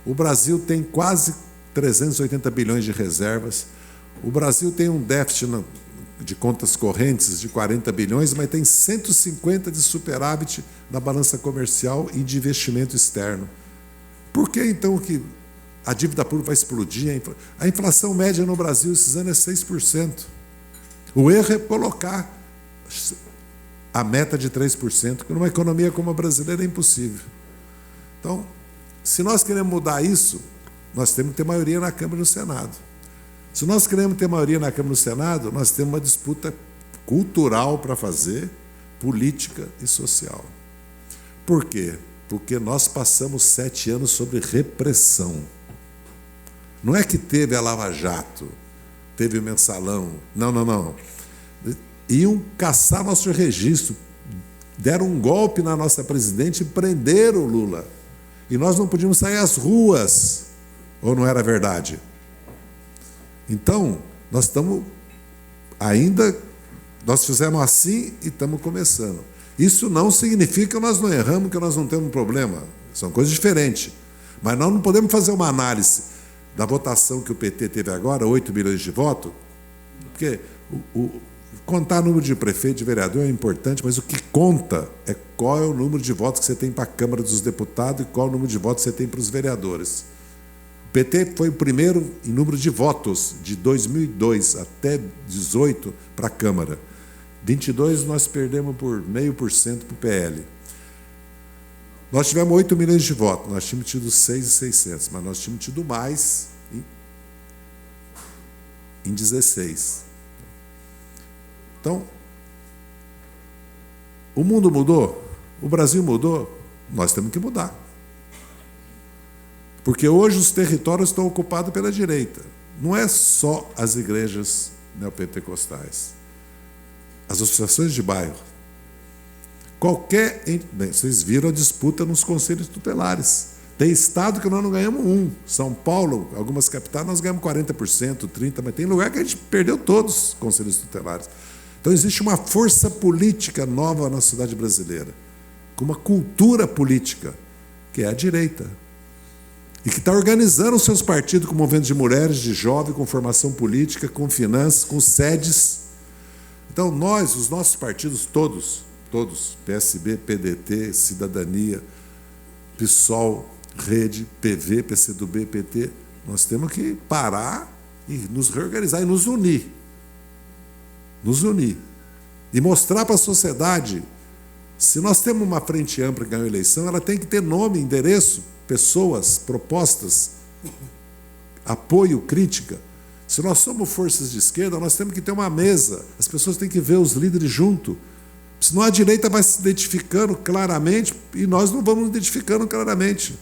O Brasil tem quase 380 bilhões de reservas. O Brasil tem um déficit de contas correntes de 40 bilhões, mas tem 150 de superávit na balança comercial e de investimento externo. Por que então que a dívida pública vai explodir? A inflação média no Brasil esses anos é 6%. O erro é colocar a meta de 3%, que numa economia como a brasileira é impossível. Então, se nós queremos mudar isso, nós temos que ter maioria na Câmara e no Senado. Se nós queremos ter maioria na Câmara e no Senado, nós temos uma disputa cultural para fazer, política e social. Por quê? Porque nós passamos 7 anos sobre repressão. Não é que teve a Lava Jato, teve o Mensalão. Não. Iam caçar nosso registro. Deram um golpe na nossa presidente e prenderam o Lula. E nós não podíamos sair às ruas. Ou não era verdade? Então, nós estamos ainda... Nós fizemos assim e estamos começando. Isso não significa que nós não erramos, que nós não temos problema. São coisas diferentes. Mas nós não podemos fazer uma análise da votação que o PT teve agora, 8 milhões de votos, porque contar o número de prefeito, de vereador é importante, mas o que conta é qual é o número de votos que você tem para a Câmara dos Deputados e qual é o número de votos que você tem para os vereadores. O PT foi o primeiro em número de votos de 2002 até 2018 para a Câmara. 22 nós perdemos por 0,5% para o PL. Nós tivemos 8 milhões de votos, nós tínhamos tido 6.600, mas nós tínhamos tido mais em 16. Então, o mundo mudou, o Brasil mudou, nós temos que mudar. Porque hoje os territórios estão ocupados pela direita. Não é só as igrejas neopentecostais. As associações de bairro. Bem, vocês viram a disputa nos conselhos tutelares. Tem estado que nós não ganhamos um. São Paulo, algumas capitais, nós ganhamos 40%, 30%, mas tem lugar que a gente perdeu todos os conselhos tutelares. Então existe uma força política nova na sociedade brasileira, com uma cultura política, que é a direita. E que está organizando os seus partidos com movimentos de mulheres, de jovens, com formação política, com finanças, com sedes. Então nós, os nossos partidos todos, PSB, PDT, Cidadania, PSOL, Rede, PV, PCdoB, PT, nós temos que parar e nos reorganizar e nos unir. Nos unir. E mostrar para a sociedade, se nós temos uma frente ampla que ganhou a eleição, ela tem que ter nome, endereço, pessoas, propostas, apoio, crítica. Se nós somos forças de esquerda, nós temos que ter uma mesa. As pessoas têm que ver os líderes junto. Senão a direita vai se identificando claramente e nós não vamos nos identificando claramente.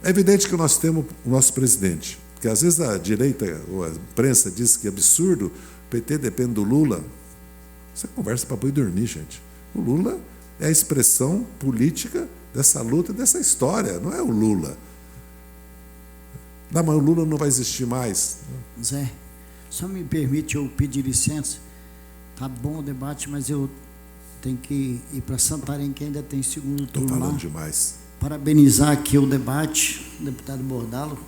É evidente que nós temos o nosso presidente, porque às vezes a direita, ou a imprensa diz que é absurdo, o PT depende do Lula. Isso é conversa para boi dormir, gente. O Lula é a expressão política dessa luta, dessa história, não é o Lula. Não, mas o Lula não vai existir mais. Zé, só me permite eu pedir licença. Tá bom o debate, mas eu tenho que ir para Santarém, que ainda tem segundo turno lá. Estou falando demais. Parabenizar aqui o debate, o deputado Bordalo,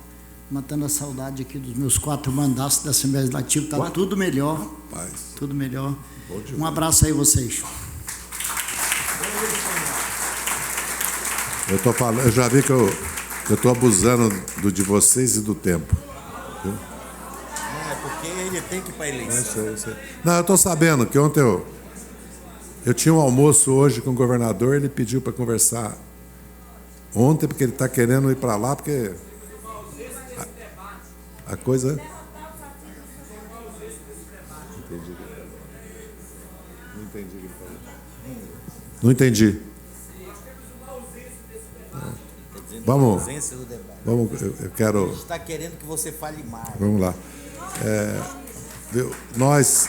matando a saudade aqui dos meus 4 mandatos da Assembleia Legislativa. Está tudo melhor. Rapaz, tudo melhor. demais. Um abraço aí a vocês. Eu estou falando, eu já vi que eu estou abusando de vocês e do tempo. Viu? Não, é porque ele tem que ir para a eleição. Eu sei. Não, eu estou sabendo que ontem eu tinha um almoço hoje com o governador, ele pediu para conversar ontem, porque ele está querendo ir para lá, porque a coisa... Não entendi o que ele falou. Não entendi. Vamos, eu quero... A gente está querendo que você fale mais. Vamos lá. Nós...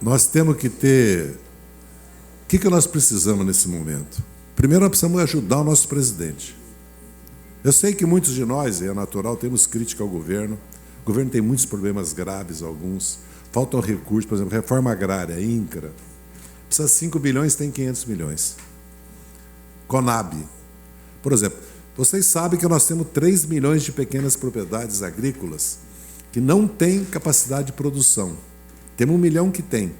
Nós temos que ter... O que nós precisamos nesse momento? Primeiro, nós precisamos ajudar o nosso presidente. Eu sei que muitos de nós, é natural, temos crítica ao governo. O governo tem muitos problemas graves, alguns. Faltam recursos, por exemplo, reforma agrária, INCRA. Precisa de 5 bilhões, tem 500 milhões. Conab. Por exemplo, vocês sabem que nós temos 3 milhões de pequenas propriedades agrícolas que não têm capacidade de produção. Temos 1 milhão que tem.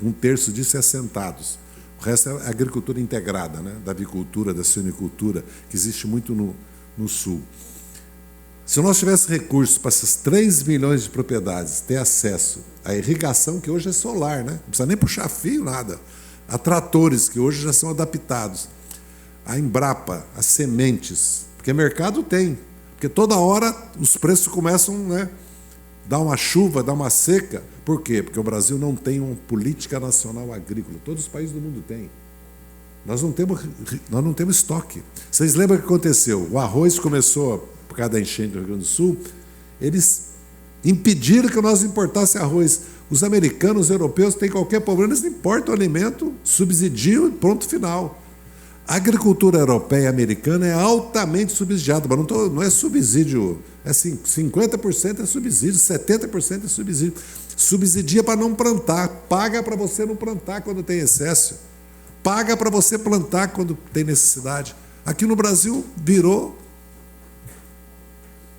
1/3 disso é assentados. O resto é agricultura integrada, né? Da avicultura, da suinicultura, que existe muito no sul. Se nós tivéssemos recursos para essas 3 milhões de propriedades ter acesso à irrigação, que hoje é solar, né? Não precisa nem puxar fio, nada. A tratores, que hoje já são adaptados. A Embrapa, as sementes, porque mercado tem. Porque toda hora os preços começam, né? Dá uma chuva, dá uma seca. Por quê? Porque o Brasil não tem uma política nacional agrícola. Todos os países do mundo têm. Nós não temos estoque. Vocês lembram o que aconteceu? O arroz começou, por causa da enchente do Rio Grande do Sul, eles impediram que nós importássemos arroz. Os americanos, os europeus, têm qualquer problema, eles importam o alimento, subsidiam e pronto, final. A agricultura europeia e americana é altamente subsidiada, mas não é subsídio, é 50% é subsídio, 70% é subsídio. Subsidia para não plantar, paga para você não plantar quando tem excesso, paga para você plantar quando tem necessidade. Aqui no Brasil virou,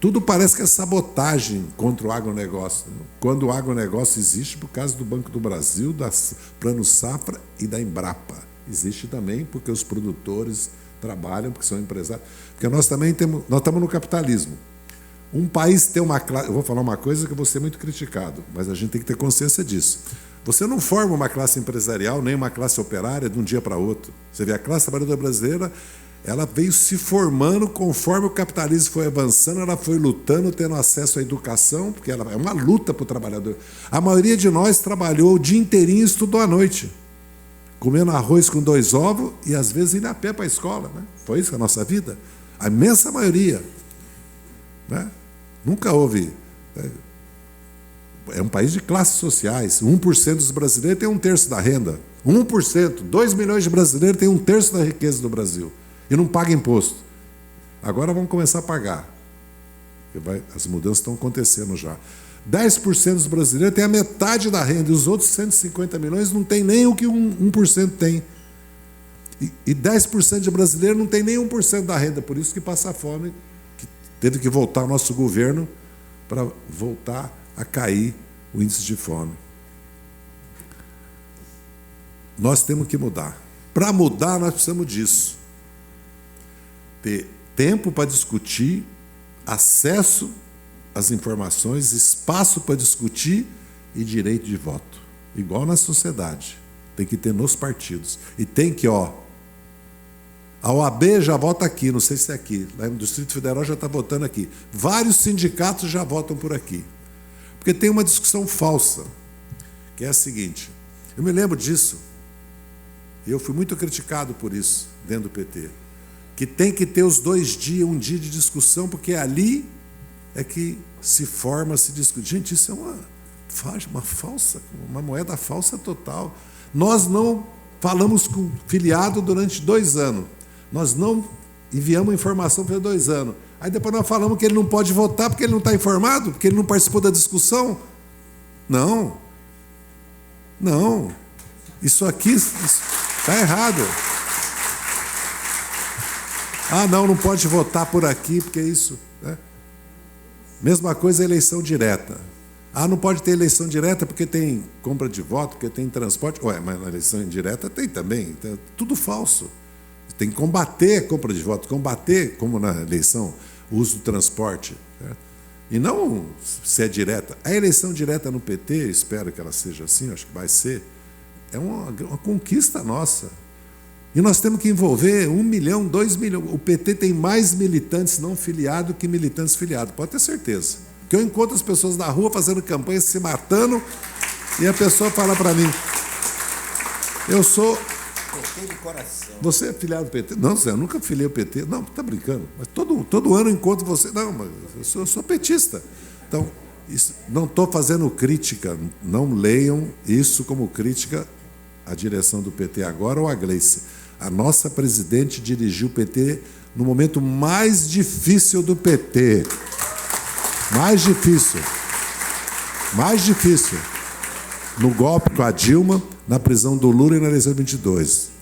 tudo parece que é sabotagem contra o agronegócio, quando o agronegócio existe por causa do Banco do Brasil, da Plano Safra e da Embrapa. Existe também porque os produtores trabalham, porque são empresários. Porque nós estamos no capitalismo. Um país tem uma classe... Eu vou falar uma coisa que eu vou ser muito criticado, mas a gente tem que ter consciência disso. Você não forma uma classe empresarial, nem uma classe operária de um dia para outro. Você vê, a classe trabalhadora brasileira, ela veio se formando conforme o capitalismo foi avançando, ela foi lutando, tendo acesso à educação, porque ela é uma luta para o trabalhador. A maioria de nós trabalhou o dia inteirinho e estudou à noite, comendo arroz com 2 ovos e, às vezes, indo a pé para a escola. Né? Foi isso a nossa vida. A imensa maioria. Né? Nunca houve... É um país de classes sociais. 1% dos brasileiros tem 1/3 da renda. 1%. 2 milhões de brasileiros têm 1/3 da riqueza do Brasil. E não paga imposto. Agora vamos começar a pagar. As mudanças estão acontecendo já. 10% dos brasileiros tem a metade da renda, e os outros 150 milhões não tem nem o que 1% tem. E 10% de brasileiros não tem nem 1% da renda, por isso que passa fome, que teve que voltar o nosso governo para voltar a cair o índice de fome. Nós temos que mudar. Para mudar, nós precisamos disso. Ter tempo para discutir, acesso as informações, espaço para discutir e direito de voto. Igual na sociedade. Tem que ter nos partidos. E tem que, a OAB já vota aqui, não sei se é aqui. Lá no Distrito Federal já está votando aqui. Vários sindicatos já votam por aqui. Porque tem uma discussão falsa, que é a seguinte. Eu me lembro disso. E eu fui muito criticado por isso, dentro do PT. Que tem que ter os 2 dias, um dia de discussão, porque ali é que se forma, se discute. Gente, isso é uma falsa, uma moeda falsa total. Nós não falamos com o filiado durante 2 anos. Nós não enviamos informação por 2 anos. Aí depois nós falamos que ele não pode votar porque ele não está informado, porque ele não participou da discussão. Não. Não. Isso aqui está errado. Não pode votar por aqui, porque é isso. Né? Mesma coisa a eleição direta. Não pode ter eleição direta porque tem compra de voto, porque tem transporte. Mas na eleição indireta tem também. Então, tudo falso. Tem que combater a compra de voto, combater, como na eleição, o uso do transporte. Certo? E não se é direta. A eleição direta no PT, espero que ela seja assim, acho que vai ser, é uma conquista nossa. E nós temos que envolver 1 milhão, 2 milhões. O PT tem mais militantes não filiados que militantes filiados, pode ter certeza. Porque eu encontro as pessoas na rua fazendo campanha, se matando, e a pessoa fala para mim, eu sou... PT de coração. Você é filiado do PT? Não, Zé, eu nunca filiei o PT. Não, está brincando. Mas todo ano eu encontro você. Não, mas eu sou petista. Então, isso, não estou fazendo crítica. Não leiam isso como crítica à direção do PT agora ou à Gleice. A nossa presidente dirigiu o PT no momento mais difícil do PT. Mais difícil. No golpe com a Dilma, na prisão do Lula e na eleição de 22.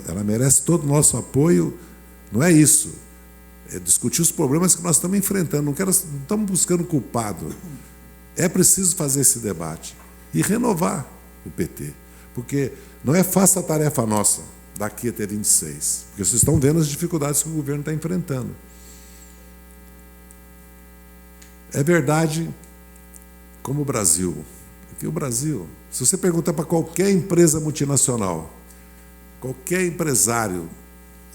Ela merece todo o nosso apoio. Não é isso. É discutir os problemas que nós estamos enfrentando. Não estamos buscando culpado. É preciso fazer esse debate e renovar o PT, porque não é fácil a tarefa nossa daqui até 26, porque vocês estão vendo as dificuldades que o governo está enfrentando. É verdade, como o Brasil, porque o Brasil, se você perguntar para qualquer empresa multinacional, qualquer empresário,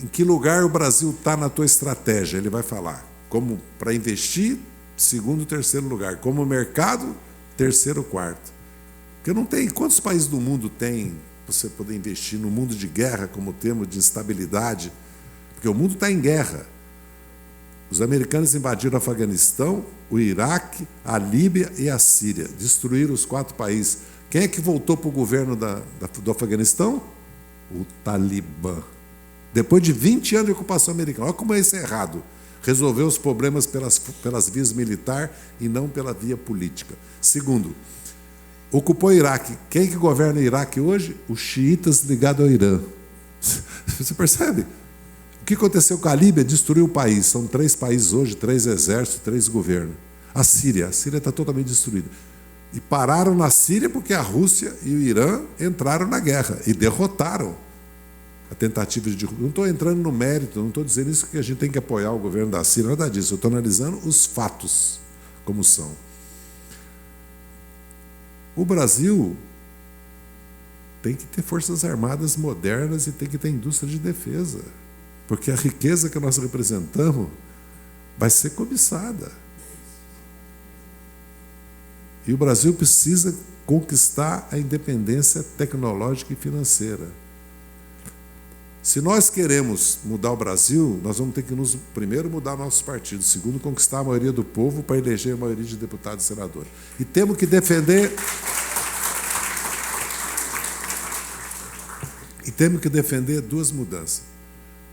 em que lugar o Brasil está na tua estratégia, ele vai falar. Como para investir, segundo, terceiro lugar. Como mercado, terceiro, quarto. Porque não tem. Quantos países do mundo tem você poder investir no mundo de guerra, como temos, de instabilidade? Porque o mundo está em guerra. Os americanos invadiram o Afeganistão, o Iraque, a Líbia e a Síria. Destruíram os 4 países. Quem é que voltou para o governo do Afeganistão? O Talibã. Depois de 20 anos de ocupação americana. Olha como é isso errado. Resolveu os problemas pelas vias militar e não pela via política. Segundo, ocupou o Iraque. Quem que governa o Iraque hoje? Os xiitas ligados ao Irã. Você percebe? O que aconteceu com a Líbia? Destruiu o país. São 3 países hoje, 3 exércitos, 3 governos. A Síria está totalmente destruída. E pararam na Síria porque a Rússia e o Irã entraram na guerra e derrotaram a tentativa de... Não estou entrando no mérito, não estou dizendo isso que a gente tem que apoiar o governo da Síria, nada disso. Eu estou analisando os fatos como são. O Brasil tem que ter forças armadas modernas e tem que ter indústria de defesa, porque a riqueza que nós representamos vai ser cobiçada. E o Brasil precisa conquistar a independência tecnológica e financeira. Se nós queremos mudar o Brasil, nós vamos ter que primeiro mudar nossos partidos, segundo, conquistar a maioria do povo para eleger a maioria de deputados e senadores. E temos que defender... duas mudanças.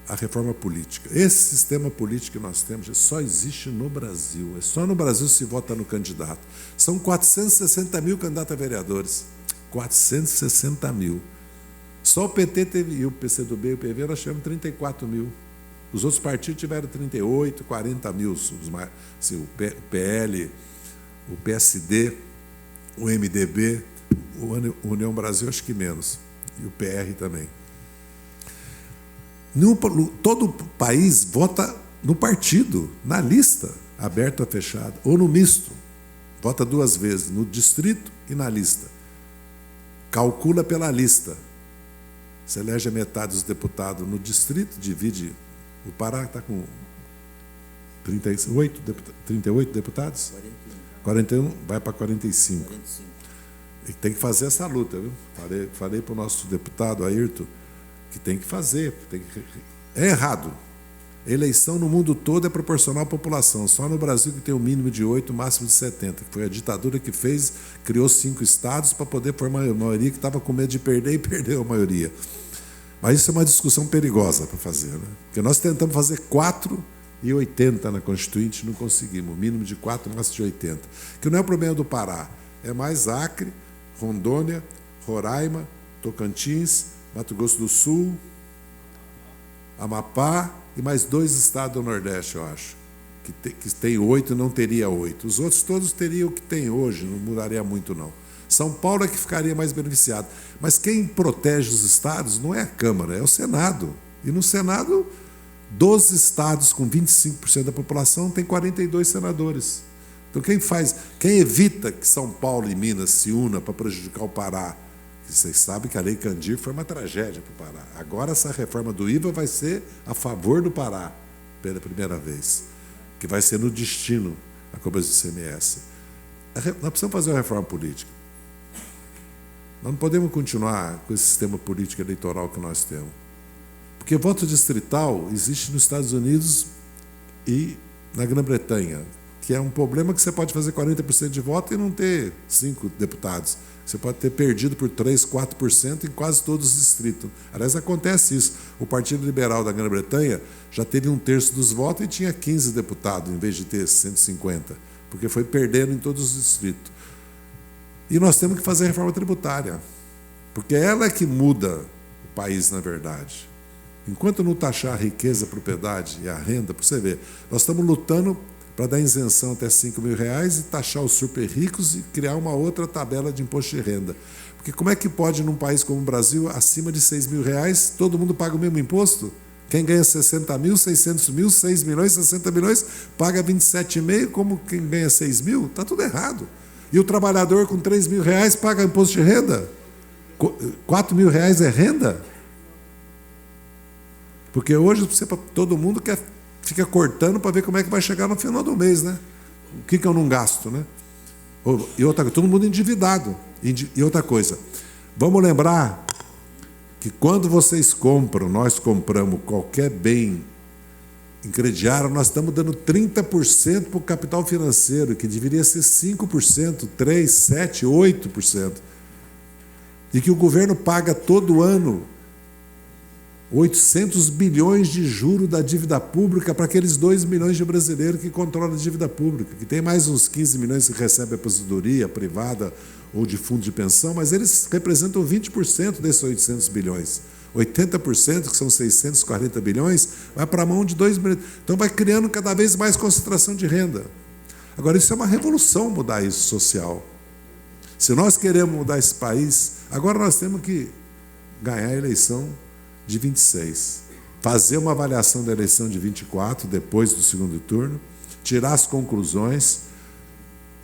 A reforma política. Esse sistema político que nós temos só existe no Brasil. É só no Brasil se vota no candidato. São 460 mil candidatos a vereadores. 460 mil. Só o PT teve, e o PCdoB e o PV, nós tivemos 34 mil. Os outros partidos tiveram 38, 40 mil. O PL, o PSD, o MDB, o União Brasil, acho que menos. E o PR também. Todo o país vota no partido, na lista, aberta ou fechada, ou no misto. Vota 2 vezes, no distrito e na lista. Calcula pela lista. Você elege a metade dos deputados no distrito, divide. O Pará está com 38 deputados? 41, vai para 45. E tem que fazer essa luta, viu? Falei para o nosso deputado Ayrton que tem que fazer. É errado. Eleição no mundo todo é proporcional à população. Só no Brasil que tem o mínimo de 8, o máximo de 70. Que foi a ditadura que criou 5 estados para poder formar a maioria, que estava com medo de perder e perdeu a maioria. Mas isso é uma discussão perigosa para fazer, né? Porque nós tentamos fazer 4 e 80 na Constituinte, não conseguimos. O mínimo de 4, o máximo de 80. Que não é o problema do Pará. É mais Acre, Rondônia, Roraima, Tocantins, Mato Grosso do Sul, Amapá e mais 2 estados do Nordeste, eu acho, que tem 8 e não teria 8. Os outros todos teriam o que tem hoje, não mudaria muito, não. São Paulo é que ficaria mais beneficiado. Mas quem protege os estados não é a Câmara, é o Senado. E no Senado, 12 estados com 25% da população tem 42 senadores. Então quem evita que São Paulo e Minas se unam para prejudicar o Pará? Vocês sabem que a Lei Candir foi uma tragédia para o Pará. Agora essa reforma do IVA vai ser a favor do Pará, pela primeira vez, que vai ser no destino a cobrança do ICMS. Nós precisamos fazer uma reforma política. Nós não podemos continuar com esse sistema político eleitoral que nós temos. Porque voto distrital existe nos Estados Unidos e na Grã-Bretanha, que é um problema que você pode fazer 40% de voto e não ter 5 deputados. Você pode ter perdido por 3%, 4% em quase todos os distritos. Aliás, acontece isso. O Partido Liberal da Grã-Bretanha já teve 1/3 dos votos e tinha 15 deputados, em vez de ter 150, porque foi perdendo em todos os distritos. E nós temos que fazer a reforma tributária, porque ela é que muda o país, na verdade. Enquanto não taxar a riqueza, a propriedade e a renda, para você ver, nós estamos lutando para dar isenção até R$5.000 e taxar os super ricos e criar uma outra tabela de imposto de renda. Porque como é que pode, num país como o Brasil, acima de R$6.000, todo mundo paga o mesmo imposto? Quem ganha 60 mil, 600 mil, 6 milhões, 60 milhões, paga 27,5, como quem ganha 6 mil? Está tudo errado. E o trabalhador com R$3.000 paga imposto de renda? R$4.000 é renda? Porque hoje todo mundo fica cortando para ver como é que vai chegar no final do mês, né? O que eu não gasto, né? E outra coisa, todo mundo endividado. E outra coisa, vamos lembrar que quando vocês compram, nós compramos qualquer bem em crediário, nós estamos dando 30% para o capital financeiro, que deveria ser 5%, 3%, 7%, 8%. E que o governo paga todo ano 800 bilhões de juros da dívida pública para aqueles 2 milhões de brasileiros que controlam a dívida pública, que tem mais uns 15 milhões que recebem a aposentadoria privada ou de fundo de pensão, mas eles representam 20% desses 800 bilhões. 80%, que são 640 bilhões, vai para a mão de 2 milhões. Então vai criando cada vez mais concentração de renda. Agora, isso é uma revolução, mudar isso social. Se nós queremos mudar esse país, agora nós temos que ganhar a eleição de 26, fazer uma avaliação da eleição de 24, depois do segundo turno, tirar as conclusões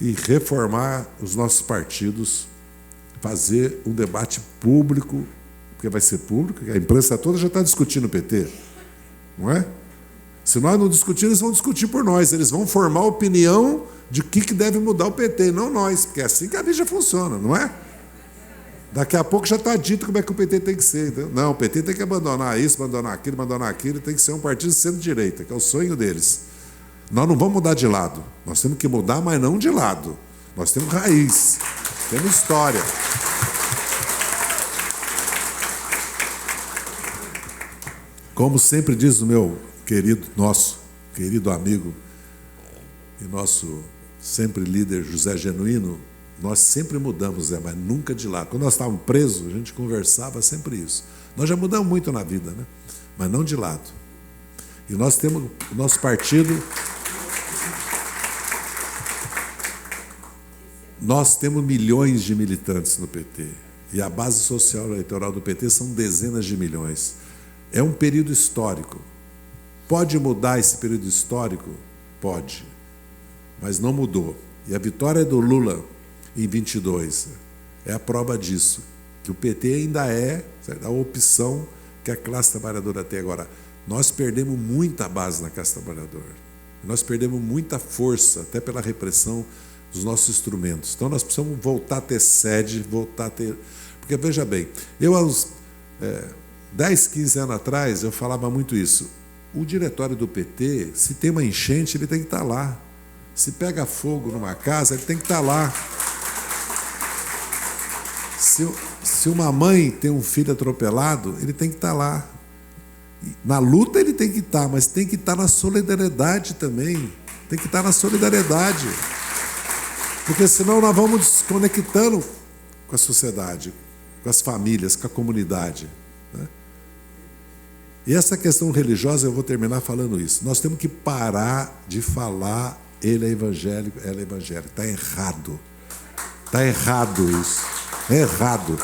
e reformar os nossos partidos, fazer um debate público, porque vai ser público, a imprensa toda já está discutindo o PT, não é? Se nós não discutirmos, eles vão discutir por nós, eles vão formar opinião de o que deve mudar o PT, não nós, porque é assim que a vida funciona, não é? Daqui a pouco já está dito como é que o PT tem que ser. Entendeu? Não, o PT tem que abandonar isso, abandonar aquilo, tem que ser um partido de centro-direita, que é o sonho deles. Nós não vamos mudar de lado. Nós temos que mudar, mas não de lado. Nós temos raiz, temos história. Como sempre diz o meu nosso querido amigo e nosso sempre líder José Genuíno, nós sempre mudamos, mas nunca de lado. Quando nós estávamos presos, a gente conversava sempre isso. Nós já mudamos muito na vida, né? Mas não de lado. E nós temos o nosso partido. Nós temos milhões de militantes no PT. E a base social eleitoral do PT são dezenas de milhões. É um período histórico. Pode mudar esse período histórico? Pode. Mas não mudou. E a vitória do Lula em 22 é a prova disso, que o PT ainda é a opção que a classe trabalhadora tem. Agora, nós perdemos muita base na classe trabalhadora, nós perdemos muita força, até pela repressão dos nossos instrumentos. Então nós precisamos voltar a ter sede, porque veja bem, eu há uns 10, 15 anos atrás, eu falava muito isso, o diretório do PT, se tem uma enchente, ele tem que estar lá, se pega fogo numa casa, ele tem que estar lá. Se uma mãe tem um filho atropelado, ele tem que estar lá. Na luta ele tem que estar, mas tem que estar na solidariedade também. Tem que estar na solidariedade. Porque senão nós vamos desconectando com a sociedade, com as famílias, com a comunidade, né? E essa questão religiosa, eu vou terminar falando isso. Nós temos que parar de falar ele é evangélico, ela é evangélica. Está errado. Está errado isso. É errado.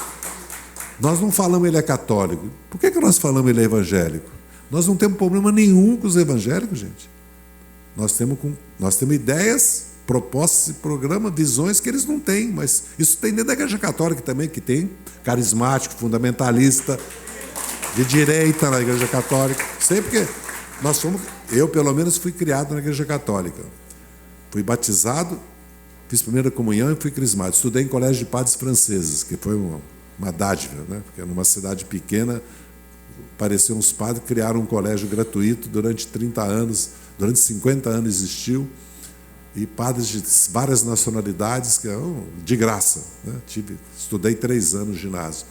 Nós não falamos ele é católico. Por que nós falamos ele é evangélico? Nós não temos problema nenhum com os evangélicos, gente. Nós temos ideias, propostas e programas, visões que eles não têm, mas isso tem dentro da Igreja Católica também, que tem carismático, fundamentalista, de direita na Igreja Católica. Sei porque eu pelo menos fui criado na Igreja Católica. Fui batizado, fiz primeira comunhão e fui crismado. Estudei em colégio de padres franceses, que foi uma dádiva, né? Porque numa cidade pequena, apareceram uns padres, criaram um colégio gratuito durante 30 anos, durante 50 anos existiu, e padres de várias nacionalidades, de graça, né? Estudei 3 anos no ginásio.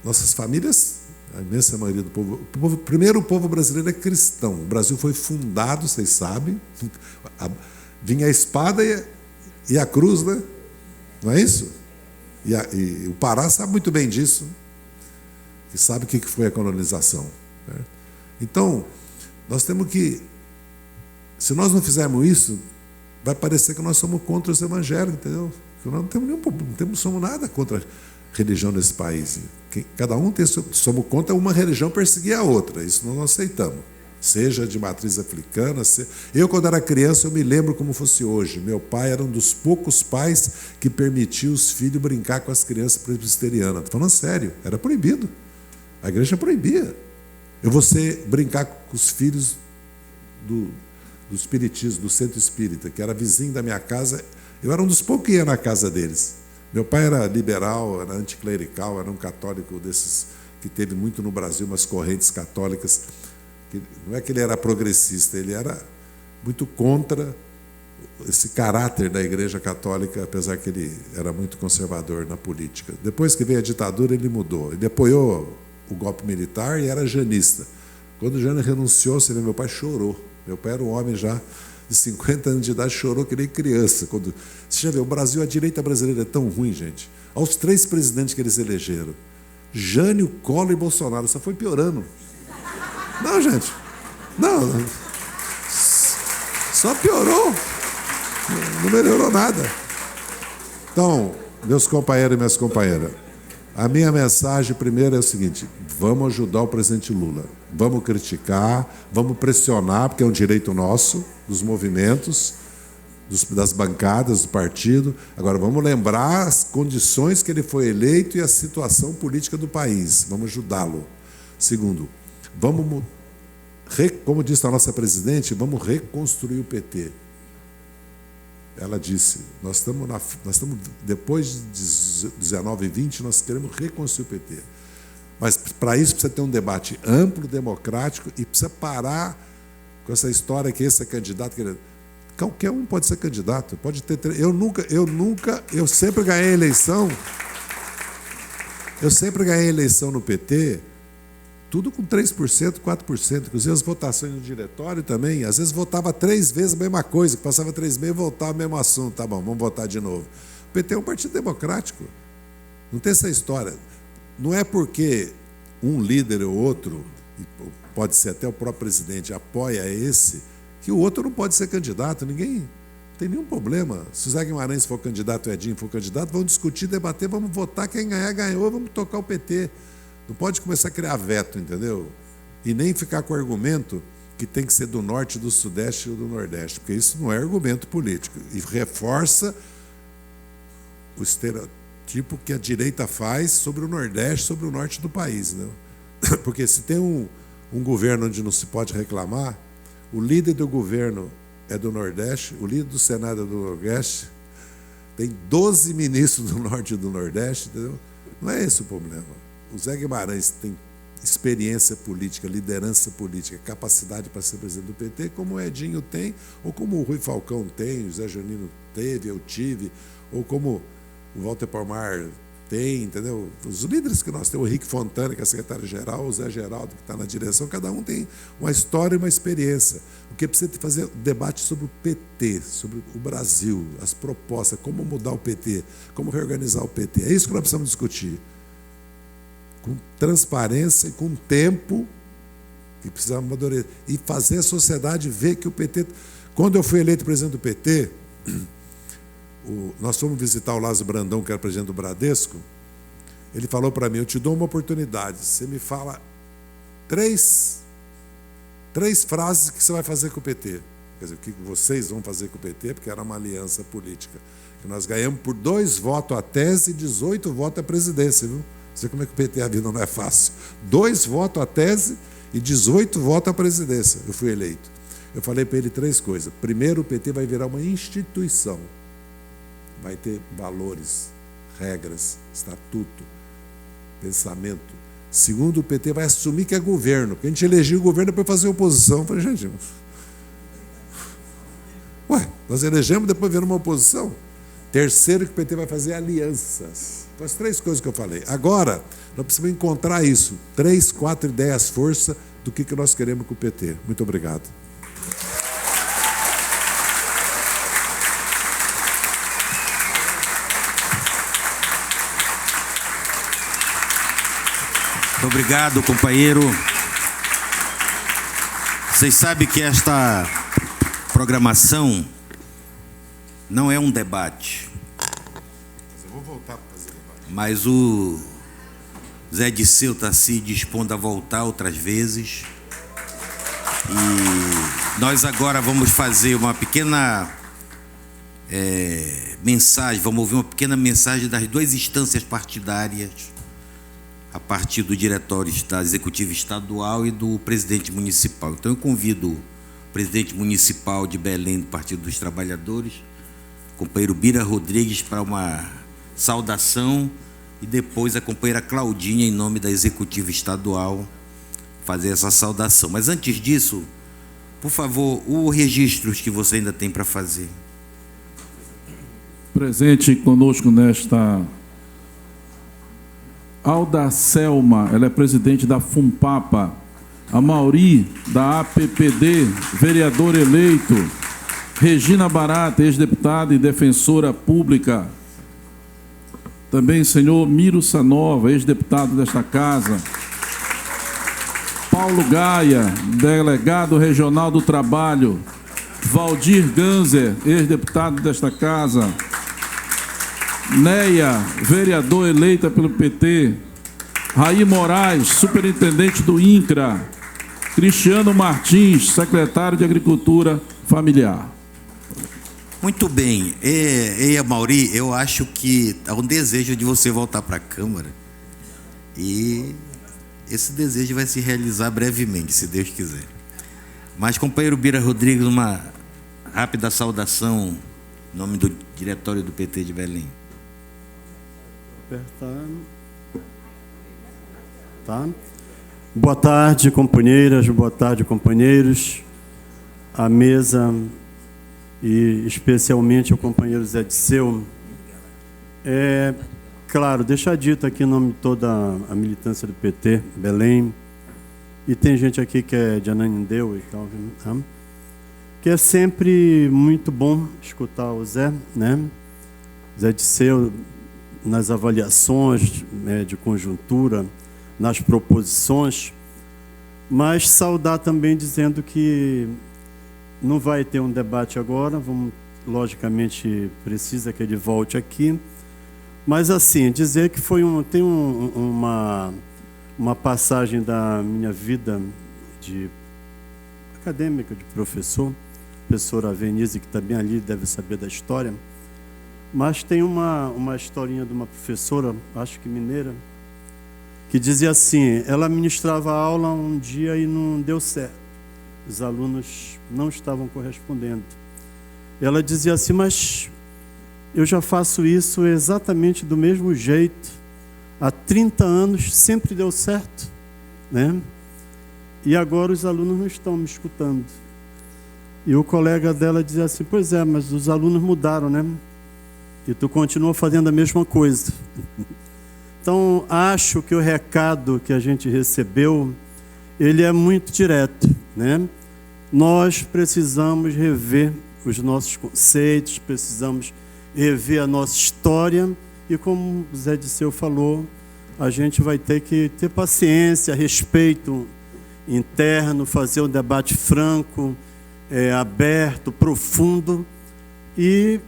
Nossas famílias, a imensa maioria do povo, primeiro o povo brasileiro é cristão. O Brasil foi fundado, vocês sabem, vinha a espada e a cruz, né? Não é isso? E o Pará sabe muito bem disso, que sabe o que foi a colonização, né? Então, nós temos que Se nós não fizermos isso, vai parecer que nós somos contra os evangélicos, entendeu? Que nós não temos nenhum problema, não somos nada contra a religião nesse país. Cada um tem somos contra uma religião perseguir a outra. Isso nós não aceitamos. Seja de matriz africana. Eu, quando era criança, eu me lembro como fosse hoje. Meu pai era um dos poucos pais que permitia os filhos brincar com as crianças presbiterianas. Estou falando sério, era proibido. A igreja proibia. Você brincar com os filhos do espiritismo, do centro espírita, que era vizinho da minha casa. Eu era um dos poucos que ia na casa deles. Meu pai era liberal, era anticlerical, era um católico desses que teve muito no Brasil, umas correntes católicas. Não é que ele era progressista, ele era muito contra esse caráter da Igreja Católica, apesar que ele era muito conservador na política. Depois que veio a ditadura, ele mudou. Ele apoiou o golpe militar e era janista. Quando o Jânio renunciou, você vê, meu pai chorou. Meu pai era um homem já de 50 anos de idade, chorou que nem criança. Você já vê, o Brasil, a direita brasileira é tão ruim, gente. Aos 3 presidentes que eles elegeram, Jânio, Collor e Bolsonaro, só foi piorando. Não, gente. Não. Só piorou. Não melhorou nada. Então, meus companheiros e minhas companheiras, a minha mensagem primeiro é o seguinte: vamos ajudar o presidente Lula. Vamos criticar, vamos pressionar, porque é um direito nosso, dos movimentos, das bancadas do partido. Agora, vamos lembrar as condições que ele foi eleito e a situação política do país. Vamos ajudá-lo. Segundo, como disse a nossa presidente, vamos reconstruir o PT. Ela disse, nós estamos depois de 19 e 20, nós queremos reconstruir o PT. Mas para isso precisa ter um debate amplo, democrático, e precisa parar com essa história que esse é candidato. Qualquer um pode ser candidato, pode ter. Eu sempre ganhei eleição. Eu sempre ganhei eleição no PT. Tudo com 3%, 4%. Inclusive as votações no diretório também. Às vezes votava 3 vezes a mesma coisa, passava 3 meses e voltava o mesmo assunto. Tá bom, vamos votar de novo. O PT é um partido democrático. Não tem essa história. Não é porque um líder ou outro, pode ser até o próprio presidente, apoia esse, que o outro não pode ser candidato. Ninguém não tem nenhum problema. Se o Zé Guimarães for candidato, o Edinho for candidato, vamos discutir, debater, vamos votar. Quem ganhar, ganhou, vamos tocar o PT. Não pode começar a criar veto, entendeu? E nem ficar com o argumento que tem que ser do norte, do sudeste ou do nordeste, porque isso não é argumento político. E reforça o estereotipo que a direita faz sobre o nordeste, sobre o norte do país, né? Porque se tem um governo onde não se pode reclamar, o líder do governo é do nordeste, o líder do Senado é do nordeste, tem 12 ministros do norte e do nordeste, entendeu? Não é esse o problema. O Zé Guimarães tem experiência política, liderança política, capacidade para ser presidente do PT, como o Edinho tem, ou como o Rui Falcão tem, o Zé Janino teve, eu tive, ou como o Walter Palmar tem, entendeu? Os líderes que nós temos, o Henrique Fontana, que é secretário-geral, o Zé Geraldo, que está na direção, cada um tem uma história e uma experiência. O que precisa fazer debate sobre o PT, sobre o Brasil, as propostas, como mudar o PT, como reorganizar o PT. É isso que nós precisamos discutir. Com transparência e com tempo, que precisamos amadurecer. E fazer a sociedade ver que o PT... Quando eu fui eleito presidente do PT, nós fomos visitar o Lázaro Brandão, que era presidente do Bradesco. Ele falou para mim, eu te dou uma oportunidade, você me fala 3 frases que você vai fazer com o PT. Quer dizer, o que vocês vão fazer com o PT, porque era uma aliança política. Que nós ganhamos por 2 votos a tese e 18 votos à presidência, viu? Você como é que o PT, a vida não é fácil. 2 votos à tese e 18 votos à presidência. Eu fui eleito. Eu falei para ele 3 coisas. Primeiro, o PT vai virar uma instituição. Vai ter valores, regras, estatuto, pensamento. Segundo, o PT vai assumir que é governo. Porque a gente elegeu o governo para fazer oposição. Eu falei, gente, nós elegemos depois viramos uma oposição. Terceiro, que o PT vai fazer alianças. Então, as 3 coisas que eu falei. Agora, nós precisamos encontrar isso. 3, 4 ideias, força do que nós queremos com o PT. Muito obrigado. Muito obrigado, companheiro. Vocês sabem que programação não é um debate. Mas eu vou voltar para fazer debate. Mas o Zé Disseu está se dispondo a voltar outras vezes. E nós agora vamos fazer uma pequena mensagem, vamos ouvir uma pequena mensagem das duas instâncias partidárias, a partir do diretório executivo estadual e do presidente municipal. Então eu convido o presidente municipal de Belém do Partido dos Trabalhadores, companheiro Bira Rodrigues, para uma saudação, e depois a companheira Claudinha, em nome da executiva estadual, fazer essa saudação. Mas antes disso, por favor, os registros que você ainda tem para fazer. Presente conosco nesta Alda Selma, ela é presidente da FUNPAPA. A Mauri, da APPD, vereador eleito. Regina Barata, ex-deputada e defensora pública. Também senhor Miro Sanova, ex-deputado desta casa. Paulo Gaia, delegado regional do Trabalho. Valdir Ganzer, ex-deputado desta casa. Neia, vereador eleita pelo PT. Raí Moraes, superintendente do INCRA. Cristiano Martins, secretário de Agricultura Familiar. Muito bem. Mauri, eu acho que há um desejo de você voltar para a Câmara. E esse desejo vai se realizar brevemente, se Deus quiser. Mas, companheiro Bira Rodrigues, uma rápida saudação em nome do diretório do PT de Belém. Tá. Boa tarde, companheiras, boa tarde, companheiros. A mesa e especialmente o companheiro Zé Disseu. Claro, deixar dito aqui em nome de toda a militância do PT, Belém, e tem gente aqui que é de Ananindeua e tal, tá? Que é sempre muito bom escutar o Zé, né? Zé Disseu, nas avaliações de conjuntura, nas proposições, mas saudar também dizendo que não vai ter um debate agora, logicamente precisa que ele volte aqui, mas assim, dizer que tem uma passagem da minha vida de acadêmica, de professora Venise, que está bem ali, deve saber da história, mas tem uma historinha de uma professora, acho que mineira, que dizia assim, ela ministrava aula um dia e não deu certo. Os alunos não estavam correspondendo. Ela dizia assim, mas eu já faço isso exatamente do mesmo jeito. Há 30 anos sempre deu certo, né? E agora os alunos não estão me escutando. E o colega dela dizia assim, pois é, mas os alunos mudaram, né? E tu continua fazendo a mesma coisa. Então, acho que o recado que a gente recebeu, ele é muito direto, né? Nós precisamos rever os nossos conceitos, precisamos rever a nossa história e, como o Zé Disseu falou, a gente vai ter que ter paciência, respeito interno, fazer um debate franco, aberto, profundo e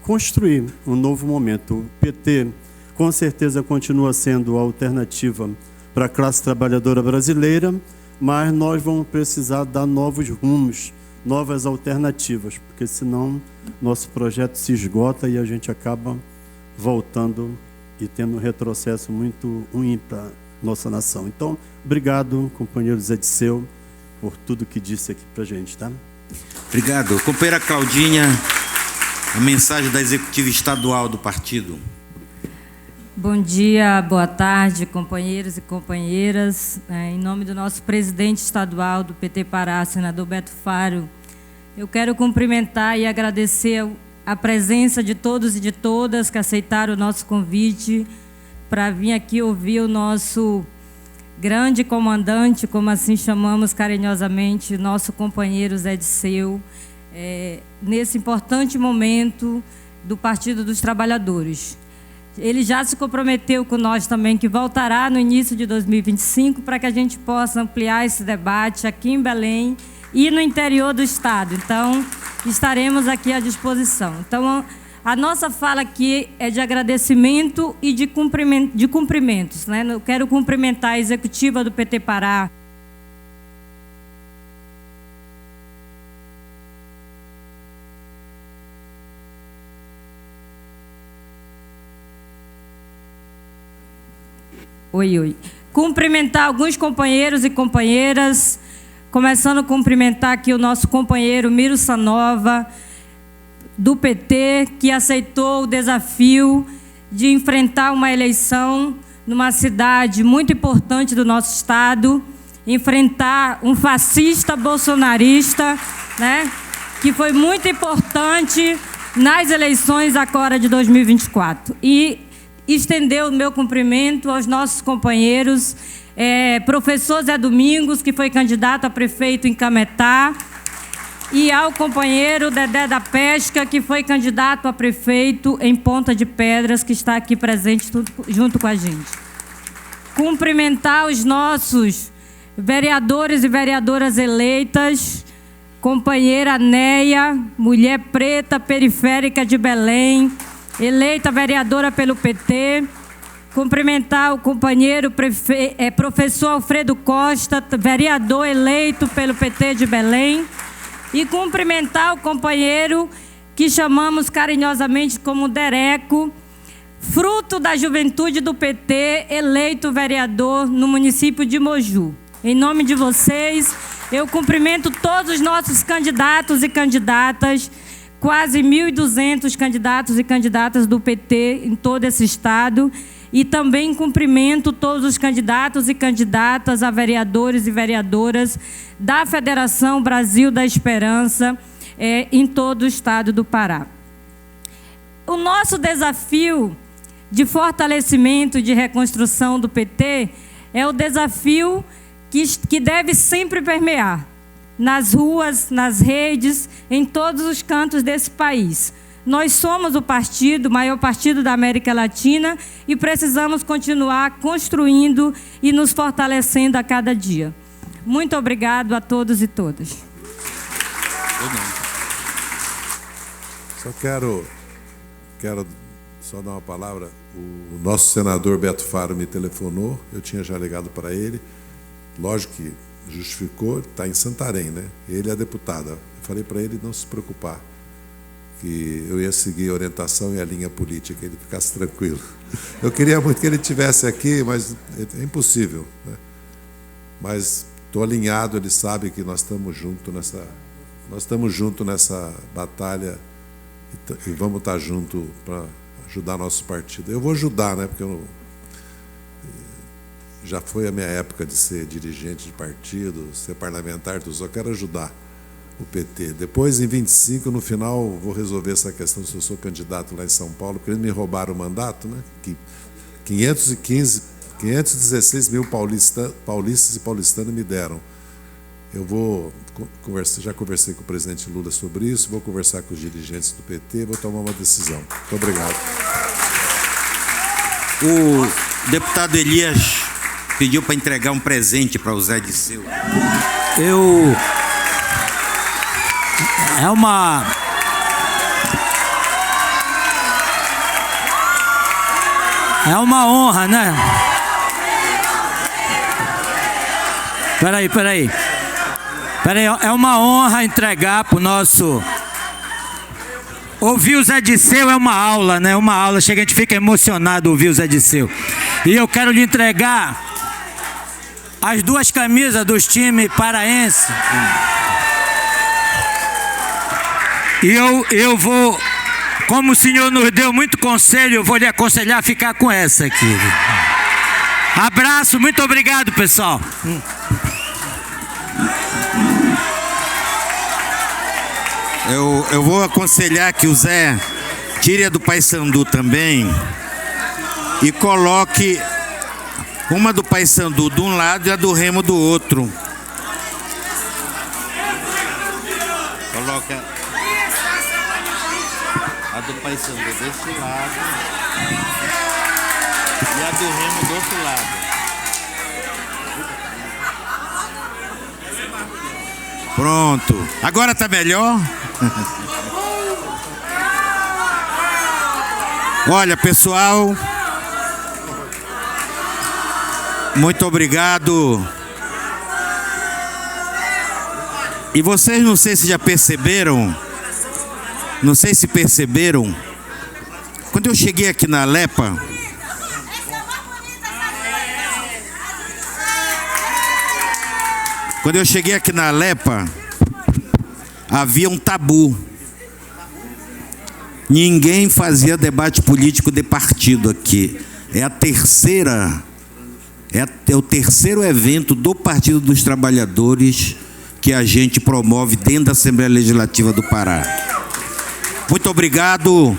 construir um novo momento. O PT, com certeza, continua sendo a alternativa para a classe trabalhadora brasileira, mas nós vamos precisar dar novos rumos, novas alternativas, porque senão nosso projeto se esgota e a gente acaba voltando e tendo um retrocesso muito ruim para a nossa nação. Então, obrigado, companheiro Zé Disseu, por tudo que disse aqui para a gente, tá? Obrigado. Companheira Claudinha, a mensagem da executiva estadual do partido. Bom dia, boa tarde, companheiros e companheiras. Em nome do nosso presidente estadual do PT Pará, senador Beto Faro, eu quero cumprimentar e agradecer a presença de todos e de todas que aceitaram o nosso convite para vir aqui ouvir o nosso grande comandante, como assim chamamos carinhosamente, nosso companheiro Zé Disseu, nesse importante momento do Partido dos Trabalhadores. Ele já se comprometeu com nós também que voltará no início de 2025 para que a gente possa ampliar esse debate aqui em Belém e no interior do estado. Então, estaremos aqui à disposição. Então, a nossa fala aqui é de agradecimento e de cumprimentos, né? Eu quero cumprimentar a executiva do PT Pará, cumprimentar alguns companheiros e companheiras, começando a cumprimentar aqui o nosso companheiro Miro Sanova, do PT, que aceitou o desafio de enfrentar uma eleição numa cidade muito importante do nosso estado, enfrentar um fascista bolsonarista, né, que foi muito importante nas eleições agora de 2024. E estender o meu cumprimento aos nossos companheiros, professor Zé Domingos, que foi candidato a prefeito em Cametá, e ao companheiro Dedé da Pesca, que foi candidato a prefeito em Ponta de Pedras, que está aqui presente junto com a gente. Cumprimentar os nossos vereadores e vereadoras eleitas, companheira Neia, mulher preta periférica de Belém, eleita vereadora pelo PT, cumprimentar o companheiro professor Alfredo Costa, vereador eleito pelo PT de Belém, e cumprimentar o companheiro que chamamos carinhosamente como Dereco, fruto da juventude do PT, eleito vereador no município de Moju. Em nome de vocês, eu cumprimento todos os nossos candidatos e candidatas, quase 1.200 candidatos e candidatas do PT em todo esse estado, e também cumprimento todos os candidatos e candidatas a vereadores e vereadoras da Federação Brasil da Esperança em todo o estado do Pará. O nosso desafio de fortalecimento e de reconstrução do PT é o desafio que deve sempre permear nas ruas, nas redes, em todos os cantos desse país. Nós somos o maior partido da América Latina, e precisamos continuar construindo e nos fortalecendo a cada dia. Muito obrigado a todos e todas. Só quero só dar uma palavra. O nosso senador Beto Faro me telefonou, eu tinha já ligado para ele. Lógico que justificou, está em Santarém, né? Ele é a deputada. Eu falei para ele não se preocupar, que eu ia seguir a orientação e a linha política, ele ficasse tranquilo. Eu queria muito que ele estivesse aqui, mas é impossível, né? Mas estou alinhado, ele sabe que nós estamos juntos nessa batalha e vamos estar juntos para ajudar nosso partido. Eu vou ajudar, né? Porque já foi a minha época de ser dirigente de partido, ser parlamentar, eu só quero ajudar o PT. Depois, em 25, no final, vou resolver essa questão se eu sou candidato lá em São Paulo, porque eles me roubaram o mandato, né? Que 516 mil paulistas e paulistanos me deram. Eu vou conversar, já conversei com o presidente Lula sobre isso, vou conversar com os dirigentes do PT, vou tomar uma decisão. Muito obrigado. O deputado Elias pediu para entregar um presente para o Zé Disseu. É uma honra, né? Peraí. É uma honra entregar para o nosso... Ouvir o Zé Disseu é uma aula, né? Uma aula, chega, a gente fica emocionado ouvir o Zé Disseu. E eu quero lhe entregar as 2 camisas dos times paraenses. E eu vou, como o senhor nos deu muito conselho, eu vou lhe aconselhar a ficar com essa aqui. Abraço, muito obrigado, pessoal. Eu vou aconselhar que o Zé tire a do Paysandu também e coloque uma do Paysandu de um lado e a do Remo do outro. Coloca a do Paysandu desse lado e a do Remo do outro lado. Pronto. Agora tá melhor? Olha, pessoal, muito obrigado. E vocês, não sei se já perceberam, não sei se perceberam, quando eu cheguei aqui na Alepa, havia um tabu. Ninguém fazia debate político de partido aqui. É o terceiro evento do Partido dos Trabalhadores que a gente promove dentro da Assembleia Legislativa do Pará. Muito obrigado.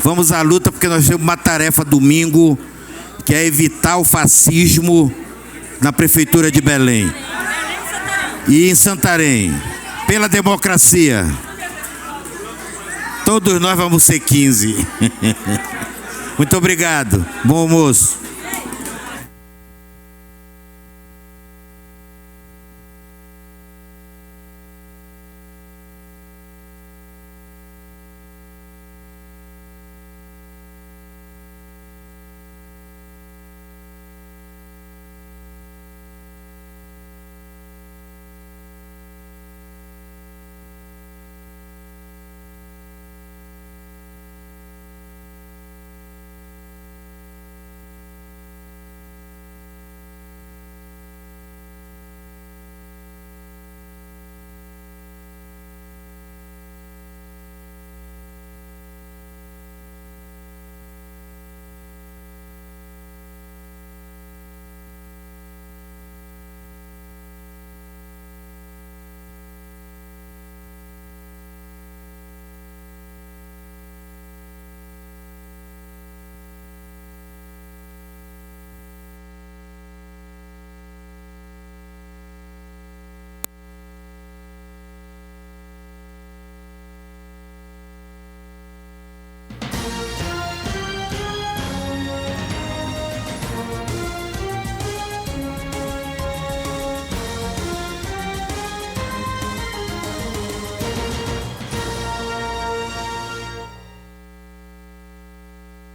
Vamos à luta, porque nós temos uma tarefa domingo, que é evitar o fascismo na Prefeitura de Belém e em Santarém, pela democracia. Todos nós vamos ser 15. Muito obrigado. Bom almoço.